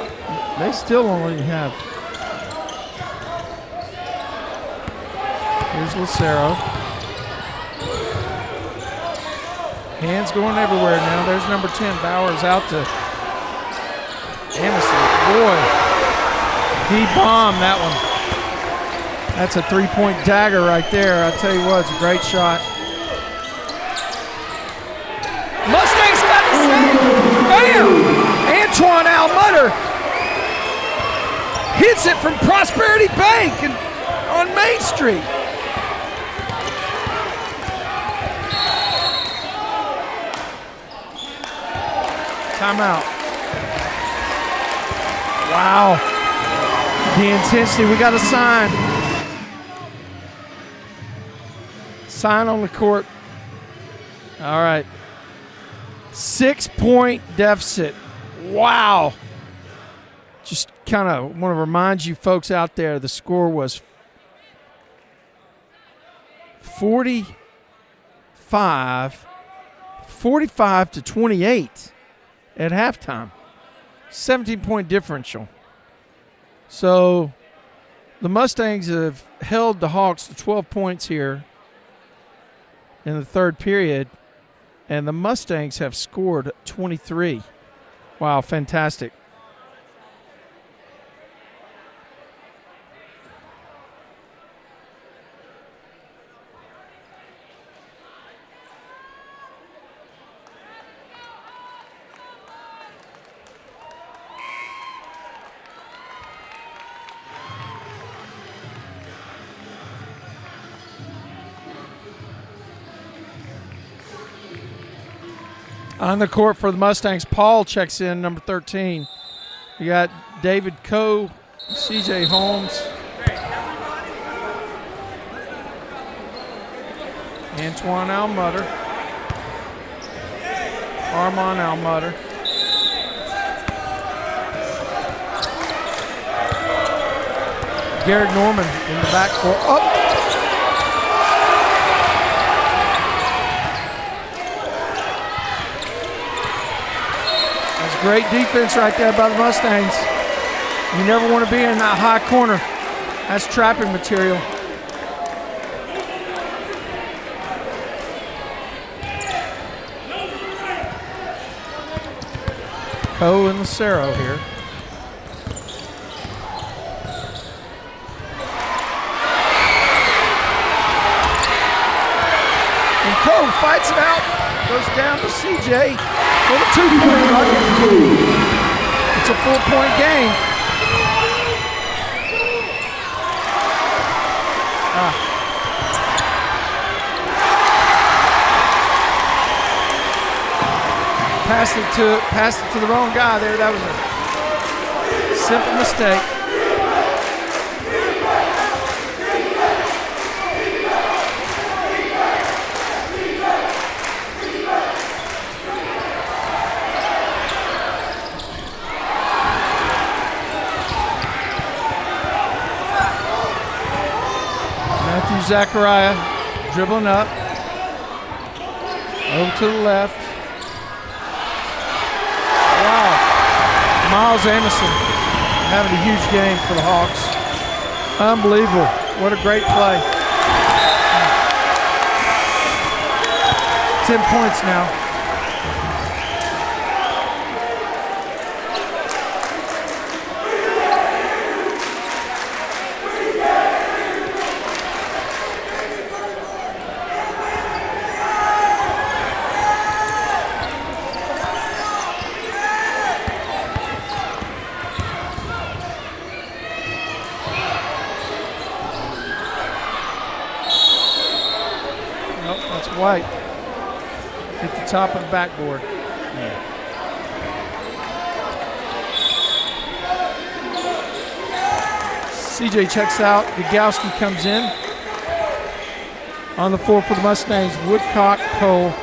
they still only have. Here's Lucero. Hands going everywhere now. There's number 10, Bowers out to Emerson. Boy, he bombed that one. That's a 3-point dagger right there. I tell you what, it's a great shot. Mustangs got the save. Bam! Antoine Almutter hits it from Prosperity Bank on Main Street. Timeout. Wow. The intensity. We got a sign. Sign on the court. All right. 6-point deficit. Wow. Just kind of want to remind you folks out there, the score was 45 to 28 at halftime. 17-point differential. So the Mustangs have held the Hawks to 12 points here in the third period, and the Mustangs have scored 23. Wow, fantastic. On the court for the Mustangs, Paul checks in, number 13. You got David Coe, CJ Holmes, Antoine Almutter, Armand Almutter, Garrett Norman in the backcourt. Oh! Great defense right there by the Mustangs. You never want to be in that high corner. That's trapping material. Coe and Lucero here. And Coe fights it out. Goes down to CJ for the 2-point bucket. It's a 4-point game. Passed it to the wrong guy there. That was a simple mistake. Zachariah dribbling up, over to the left. Wow, Miles Anderson having a huge game for the Hawks. Unbelievable, what a great play. 10 points now. White hit the top of the backboard. CJ checks out. Gagowski comes in. On the floor for the Mustangs, Woodcock, Cole,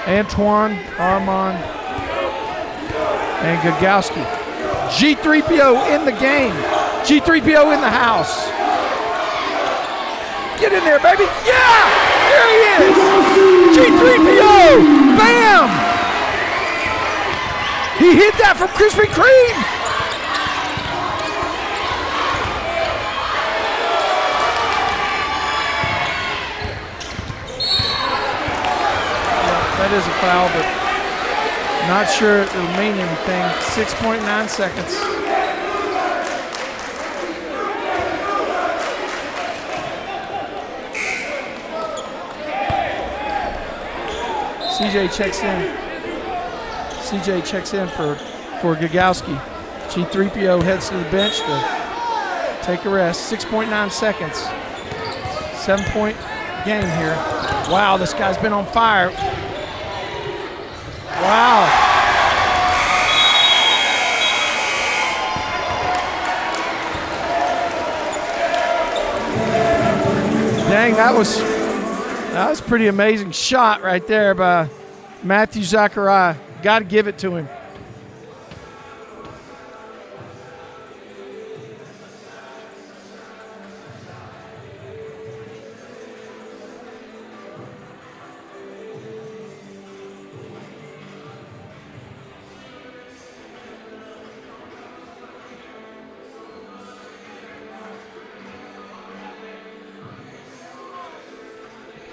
Antoine, Armand, and Gagowski. G3PO in the game. G3PO in the house. Get in there, baby. Yeah! There he is! G3PO! Bam! He hit that from Krispy Kreme! Yeah, that is a foul, but not sure it'll mean anything. 6.9 seconds. CJ checks in for Gagowski. G3PO heads to the bench to take a rest. 6.9 seconds. 7-point game here. Wow, this guy's been on fire. Wow. Dang, that was a pretty amazing shot right there by Matthew Zachariah. Got to give it to him.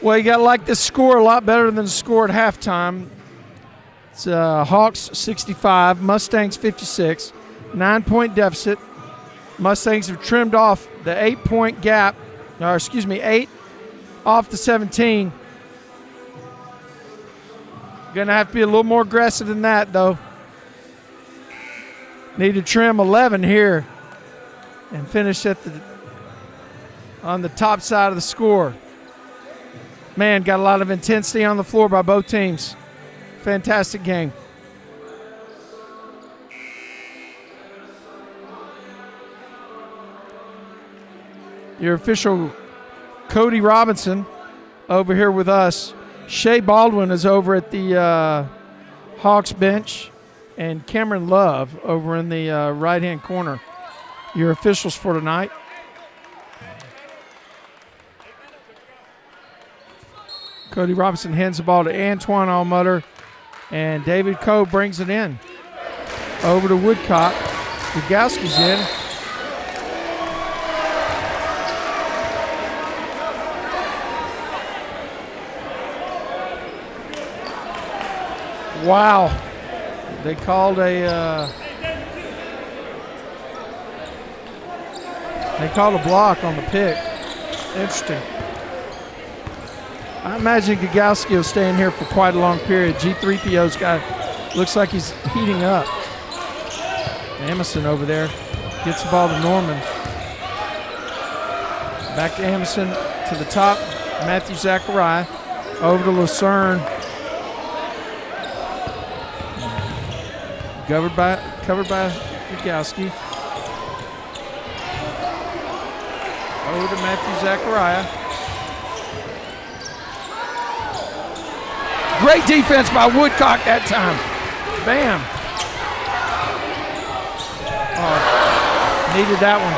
Well, you got to like this score a lot better than the score at halftime. It's Hawks 65, Mustangs 56, 9-point deficit. Mustangs have trimmed off the 8-point gap, 8 off the 17. Going to have to be a little more aggressive than that, though. Need to trim 11 here and finish on the top side of the score. Man, got a lot of intensity on the floor by both teams. Fantastic game. Your official Cody Robinson over here with us. Shea Baldwin is over at the Hawks bench, and Cameron Love over in the right-hand corner. Your officials for tonight. Cody Robinson hands the ball to Antoine Allmutter, and David Coe brings it in. Over to Woodcock. Gugowski's in. Wow. They called a block on the pick. Interesting. I imagine Gugowski will stay in here for quite a long period. G3PO's guy looks like he's heating up. Amison over there gets the ball to Norman. Back to Amison to the top. Matthew Zachariah over to Lucerne. Covered by Gugowski. Over to Matthew Zachariah. Great defense by Woodcock that time. Bam. Oh, needed that one.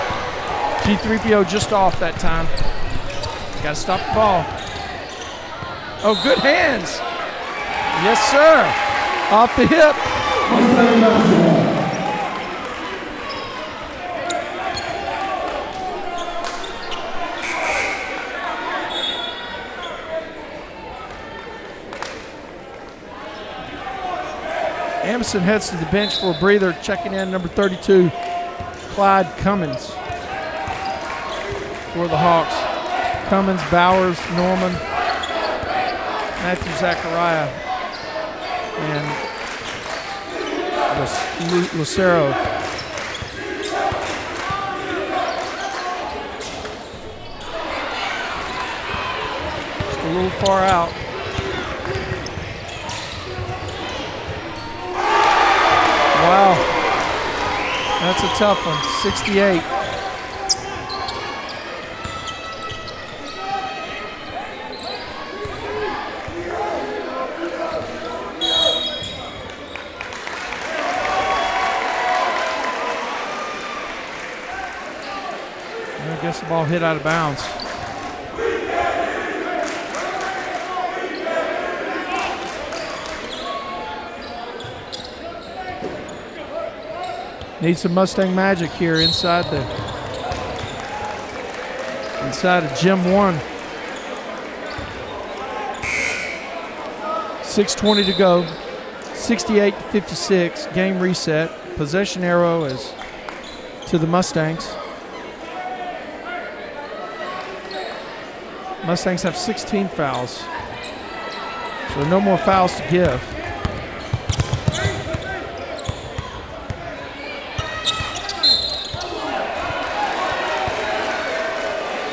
G3PO just off that time. Got to stop the ball. Oh, good hands. Yes, sir. Off the hip. Amison heads to the bench for a breather, checking in number 32, Clyde Cummins for the Hawks. Cummins, Bowers, Norman, Matthew Zachariah, and Lucero. Just a little far out. Wow, that's a tough one, 68. I guess the ball hit out of bounds. Need some Mustang magic here inside of Gym 1. 6:20 to go. 68-56. Game reset. Possession arrow is to the Mustangs. Mustangs have 16 fouls, so no more fouls to give.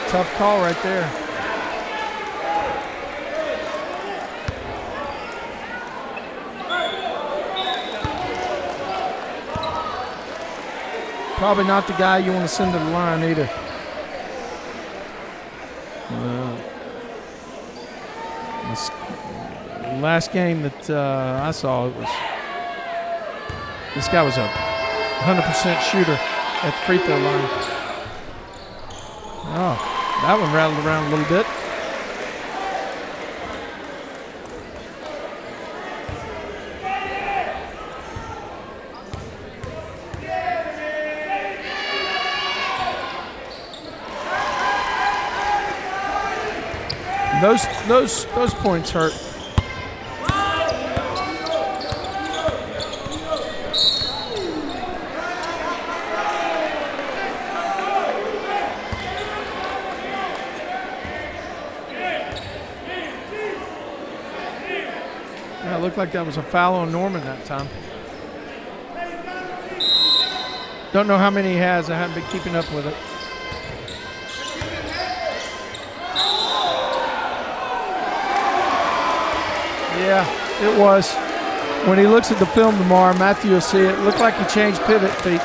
Tough call right there. Probably not the guy you want to send to the line either. The last game that I saw, this guy was a 100% shooter at the free throw line. Oh, that one rattled around a little bit. Those points hurt. Yeah, it looked like that was a foul on Norman that time. Don't know how many he has. I haven't been keeping up with it. Yeah, it was. When he looks at the film tomorrow, Matthew will see it. Looked like he changed pivot feet.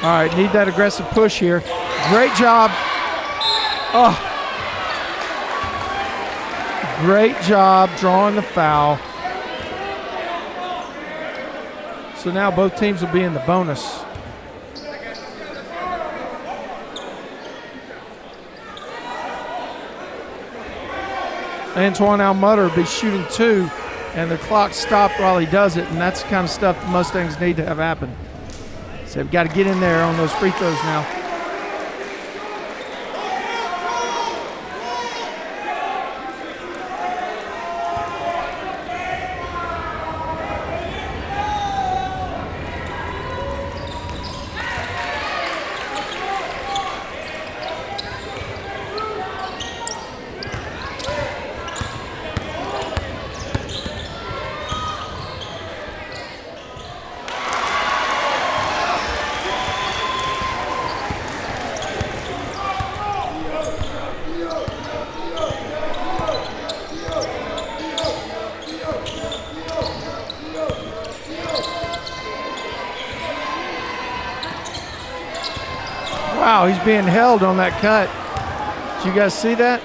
All right, need that aggressive push here. Great job. Oh. Great job drawing the foul. So now both teams will be in the bonus. Antoine Almutter will be shooting 2, and the clock stopped while he does it, and that's the kind of stuff the Mustangs need to have happen. So they've got to get in there on those free throws now. Wow, he's being held on that cut. Did you guys see that?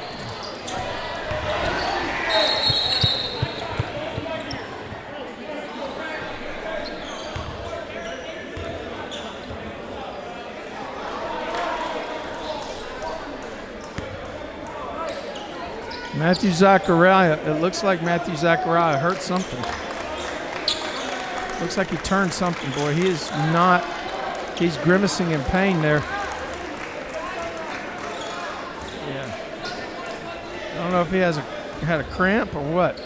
Matthew Zachariah, it looks like Matthew Zachariah hurt something. Looks like he turned something, boy. He is not, he's grimacing in pain there. Yeah. I don't know if he had a cramp or what.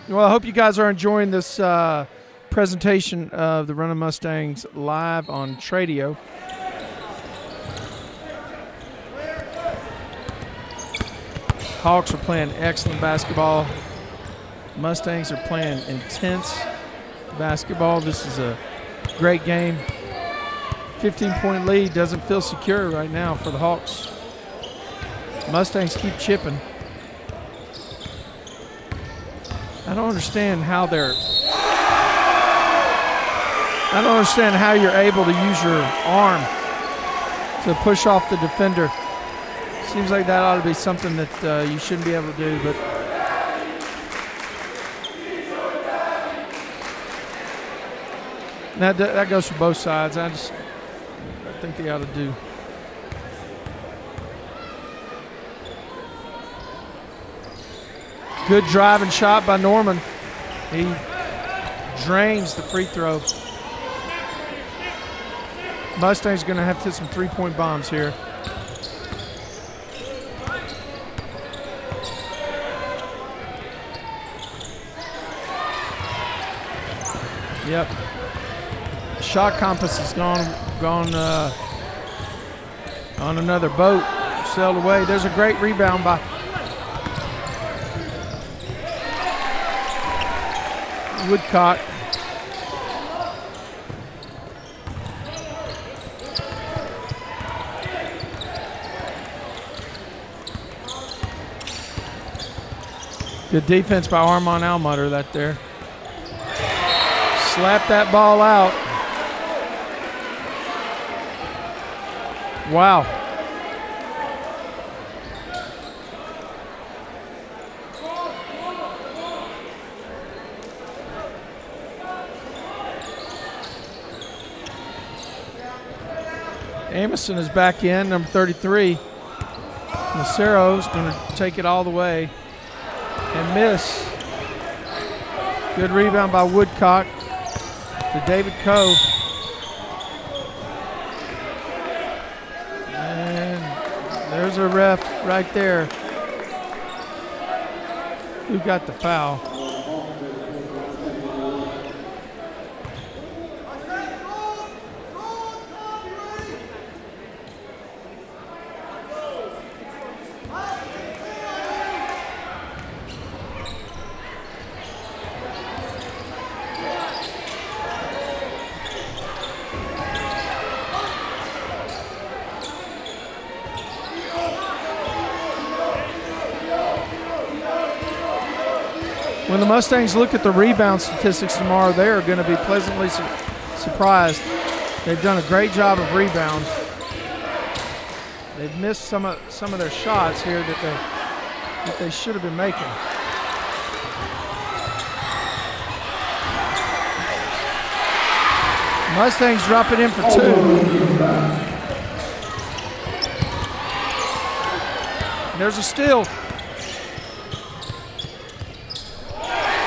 Well, I hope you guys are enjoying this presentation of the Running Mustangs live on Tradio. Hawks are playing excellent basketball. Mustangs are playing intense basketball. This is a great game. 15-point lead doesn't feel secure right now for the Hawks. Mustangs keep chipping. I don't understand how you're able to use your arm to push off the defender. Seems like that ought to be something that you shouldn't be able to do, but that goes for both sides. I think they ought to do. Good driving shot by Norman. He drains the free throw. Mustang's going to have to hit some three-point bombs here. Yep. shot compass has gone on another boat, sailed away. There's a great rebound by Woodcock. Good defense by Armand Almutter that there. Slap that ball out. Wow. Amison is back in, number 33. Macero's going to take it all the way and miss. Good rebound by Woodcock to David Coe. And there's a ref right there. Who got the foul? When the Mustangs look at the rebound statistics tomorrow, they are going to be pleasantly surprised. They've done a great job of rebounds. They've missed some of their shots here that they should have been making. Mustangs drop it in for 2. There's a steal.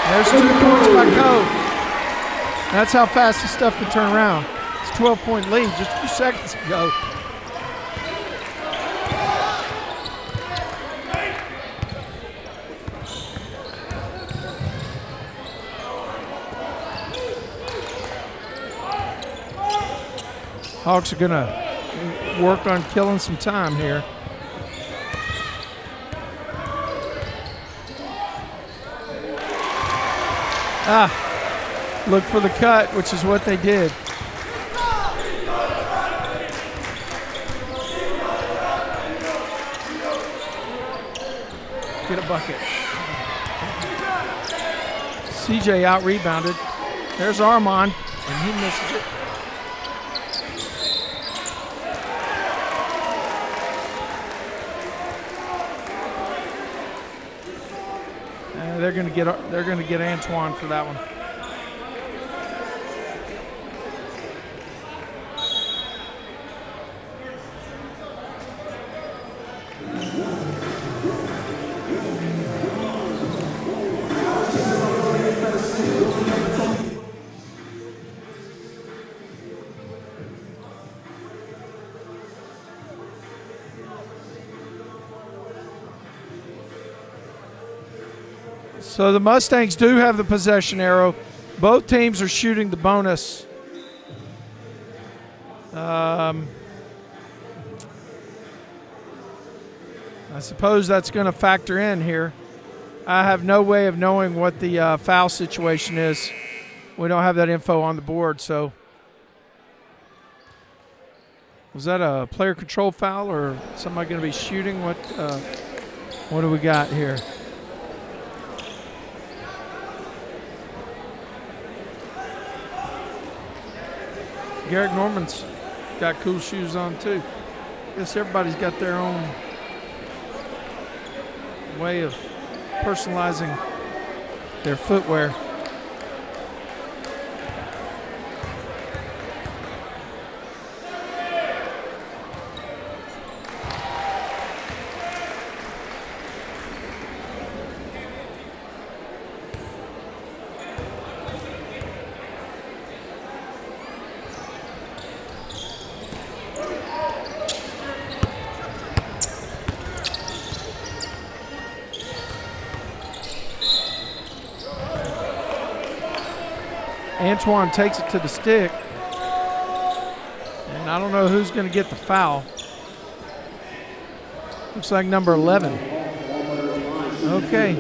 There's 2 points by Coe. That's how fast this stuff can turn around. It's a 12-point lead just a few seconds ago. Hawks are going to work on killing some time here. Look for the cut, which is what they did. Get a bucket. CJ out-rebounded. There's Armand, and he misses it. They're going to get Antoine for that one. So the Mustangs do have the possession arrow. Both teams are shooting the bonus. I suppose that's going to factor in here. I have no way of knowing what the foul situation is. We don't have that info on the board. So was that a player control foul or somebody going to be shooting? What do we got here? Garrick Norman's got cool shoes on too. I guess everybody's got their own way of personalizing their footwear. Antoine takes it to the stick. And I don't know who's going to get the foul. Looks like number 11. Okay.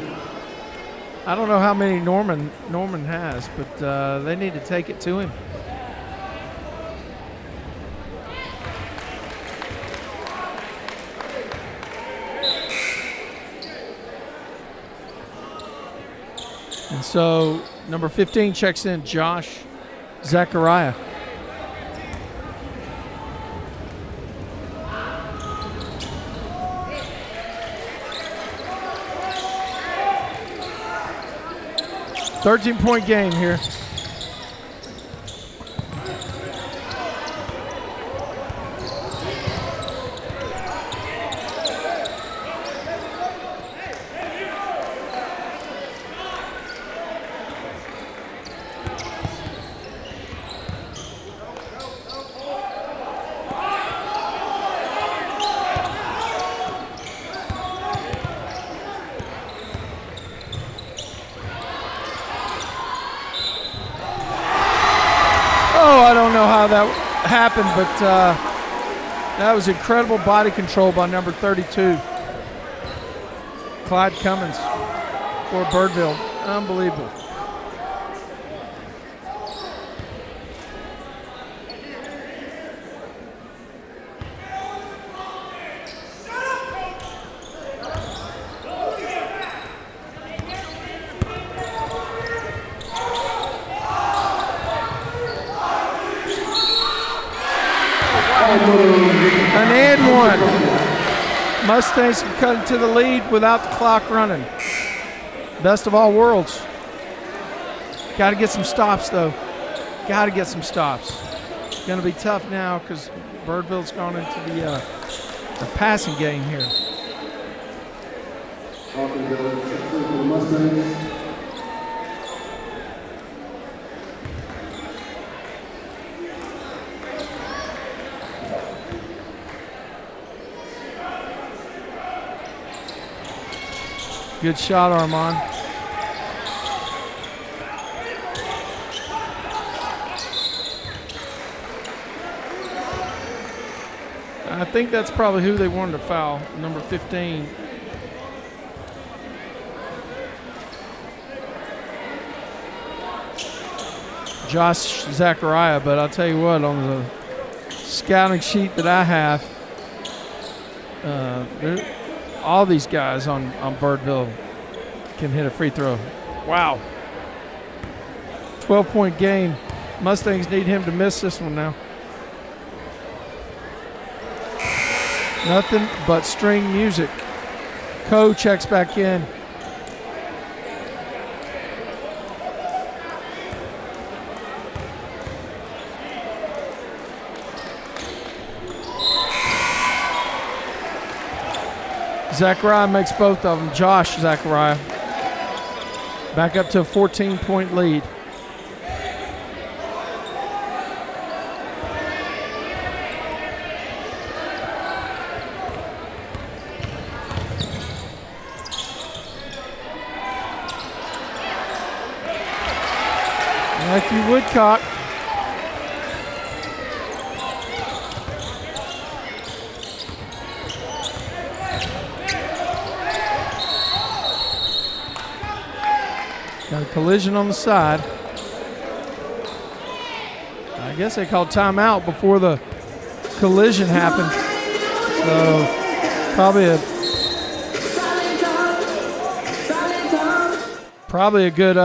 I don't know how many Norman has, but they need to take it to him. And so number 15 checks in, Josh Zachariah. .13 game here. That happened, but that was incredible body control by number 32, Clyde Cummins for Birdville. Unbelievable. An and one. Mustangs can cut into the lead without the clock running. Best of all worlds. Got to get some stops, though. Got to get some stops. It's going to be tough now because Birdville's gone into the passing game here. Good shot, Armand. I think that's probably who they wanted to foul, number 15. Josh Zachariah, but I'll tell you what, on the scouting sheet that I have, all these guys on Birdville can hit a free throw. Wow. 12-point game. Mustangs need him to miss this one now. Nothing but string music. Coe checks back in. Zachariah makes both of them. Josh Zachariah back up to a 14-point lead. Matthew Woodcock. Got a collision on the side. I guess they called timeout before the collision happened. So probably a good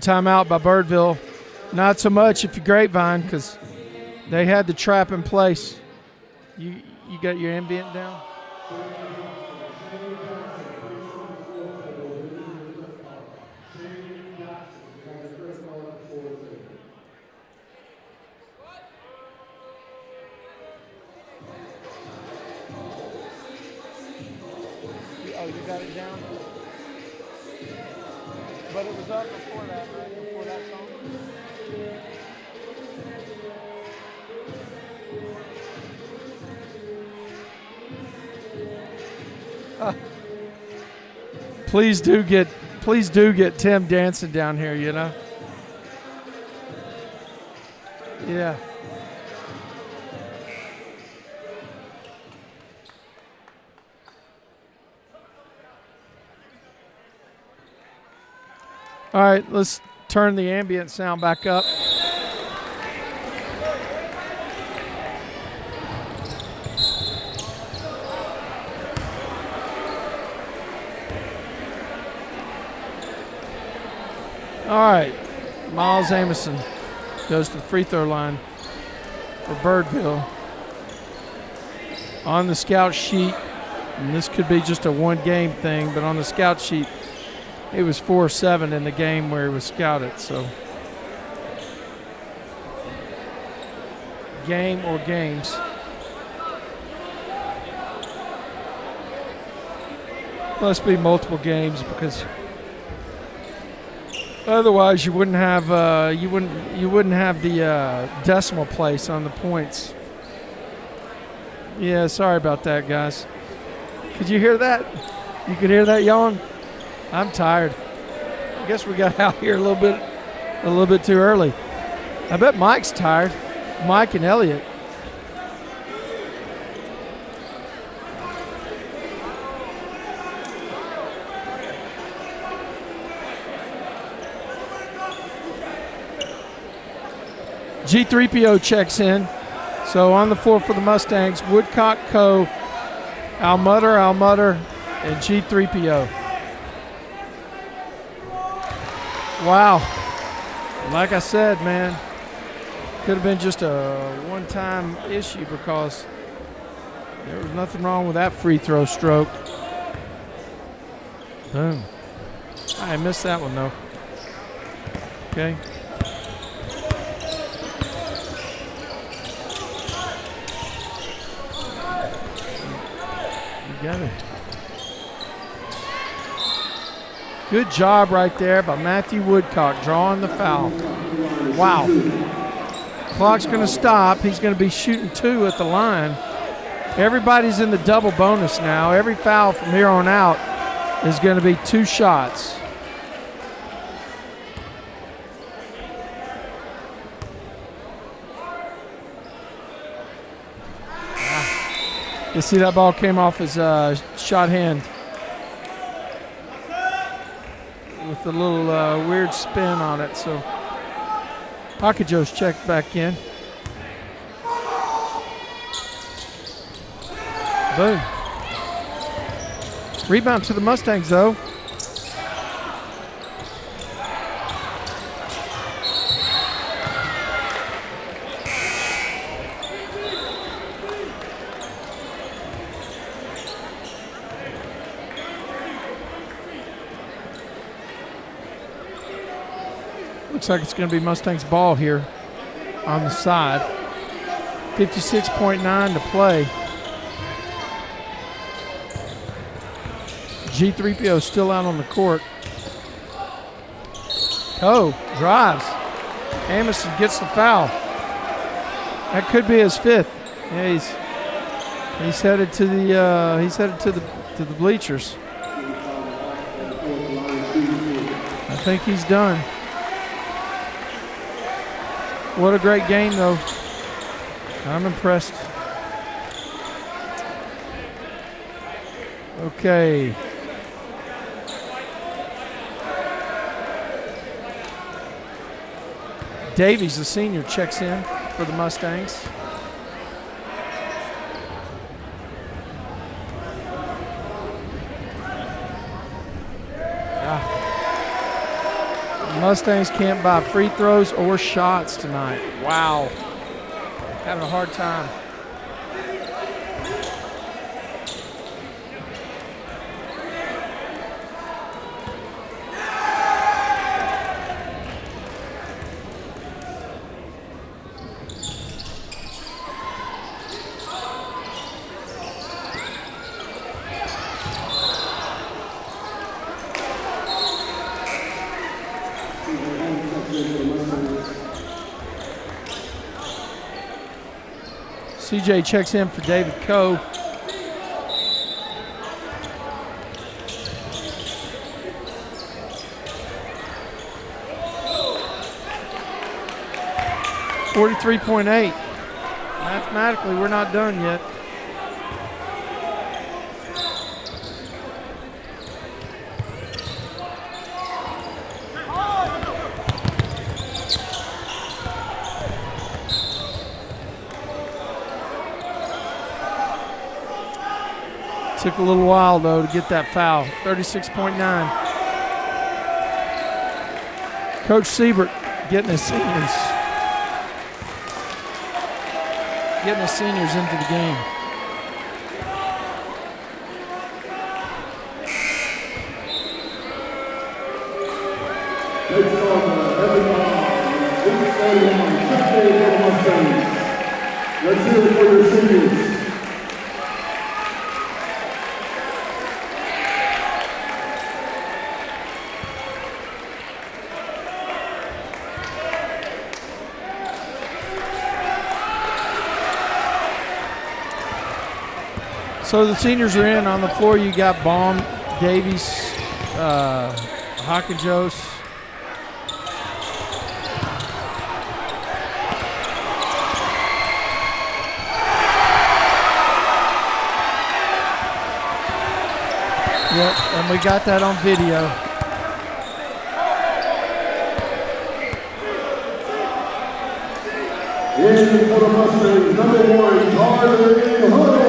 timeout by Birdville. Not so much if you're Grapevine because they had the trap in place. You got your ambient down? Oh, you got it down? But it was up before that, right? Before that song? Please do get Tim dancing down here, you know? Yeah. All right, let's turn the ambient sound back up. All right, Miles Amison goes to the free throw line for Birdville. On the scout sheet, and this could be just a one-game thing, but on the scout sheet, he was 4-7 in the game where he was scouted. So, game or games. Must be multiple games because otherwise you wouldn't have the decimal place on the points. Yeah, sorry about that, guys. Could you hear that? You could hear that yawn? I'm tired. I guess we got out here a little bit too early. I bet Mike's tired. Mike and Elliot. G3PO checks in. So on the floor for the Mustangs, Woodcock, Coe, Almutter, and G3PO. Wow. Like I said, man, could have been just a one-time issue because there was nothing wrong with that free throw stroke. Boom. I missed that one, though. Okay. Got it. Good job right there by Matthew Woodcock drawing the foul. Wow. Clock's going to stop. He's going to be shooting 2 at the line. Everybody's in the double bonus now. Every foul from here on out is going to be 2 shots. You see that ball came off his shot hand with a little weird spin on it. So Hakajo's checked back in. Boom. Rebound to the Mustangs, though. Looks like it's going to be Mustangs ball here on the side. 56.9 to play. G3PO still out on the court. Coe drives. Amison gets the foul. That could be his 5th. Yeah, he's headed to the bleachers. I think he's done. What a great game, though. I'm impressed. Okay. Davies, the senior, checks in for the Mustangs. Mustangs can't buy free throws or shots tonight. Wow. Having a hard time. CJ checks in for David Coe. .48. Mathematically, we're not done yet. Took a little while, though, to get that foul. 36.9. Coach Siebert getting his seniors into the game. Let's hear it for your seniors. So the seniors are in. On the floor, you got Baum, Davies, Hawkinjos. Yep, and we got that on video. In for the Mustangs, number 1, Carter in Huddle.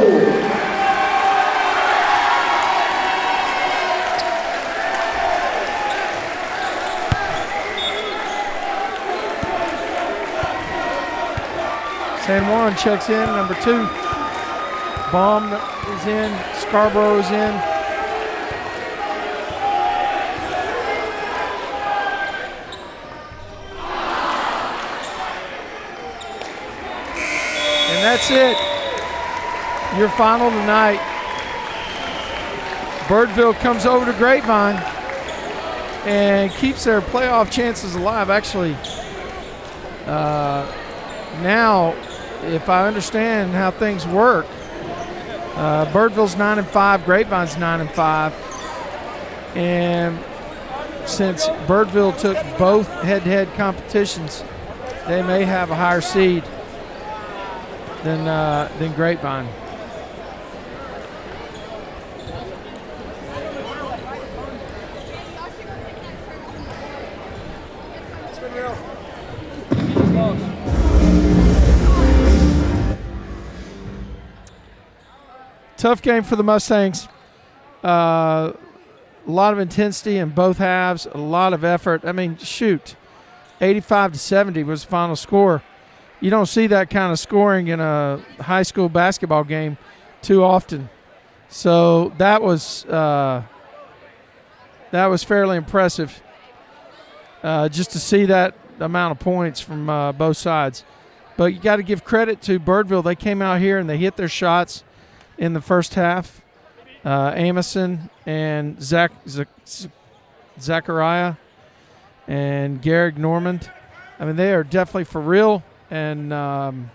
San Juan checks in, number 2. Baum is in, Scarborough is in. And that's it. Your final tonight. Birdville comes over to Grapevine and keeps their playoff chances alive. Actually, now, if I understand how things work, Birdville's 9-5, Grapevine's 9-5, and since Birdville took both head-to-head competitions, they may have a higher seed than Grapevine. Tough game for the Mustangs. A lot of intensity in both halves, a lot of effort. I mean, shoot, 85-70 was the final score. You don't see that kind of scoring in a high school basketball game too often. So that was fairly impressive just to see that amount of points from both sides. But you got to give credit to Birdville. They came out here and they hit their shots in the first half. Amison and Zachariah and Garrick Normand. I mean, they are definitely for real and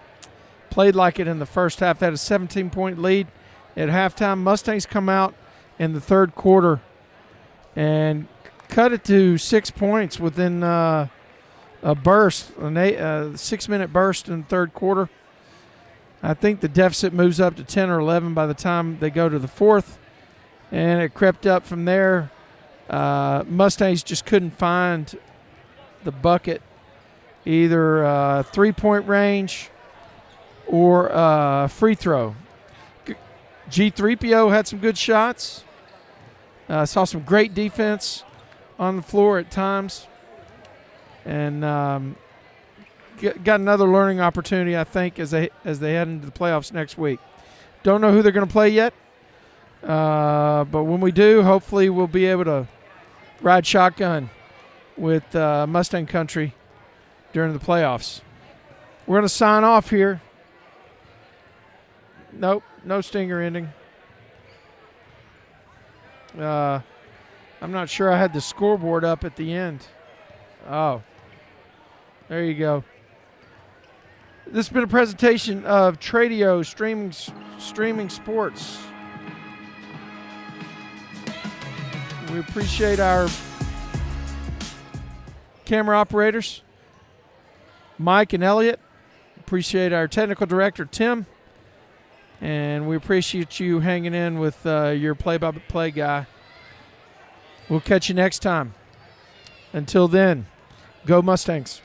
played like it in the first half. They had a 17-point lead at halftime. Mustangs come out in the third quarter and cut it to 6 points within a burst, a 6-minute burst in the third quarter. I think the deficit moves up to 10 or 11 by the time they go to the fourth, and it crept up from there. Mustangs just couldn't find the bucket, either three-point range or free throw. G3PO had some good shots. Saw some great defense on the floor at times, and got another learning opportunity, I think, as they head into the playoffs next week. Don't know who they're going to play yet, but when we do, hopefully we'll be able to ride shotgun with Mustang Country during the playoffs. We're going to sign off here. Nope, no stinger ending. I'm not sure I had the scoreboard up at the end. Oh, there you go. This has been a presentation of Tradio streaming sports. We appreciate our camera operators, Mike and Elliot. Appreciate our technical director, Tim. And we appreciate you hanging in with your play-by-play guy. We'll catch you next time. Until then, go Mustangs.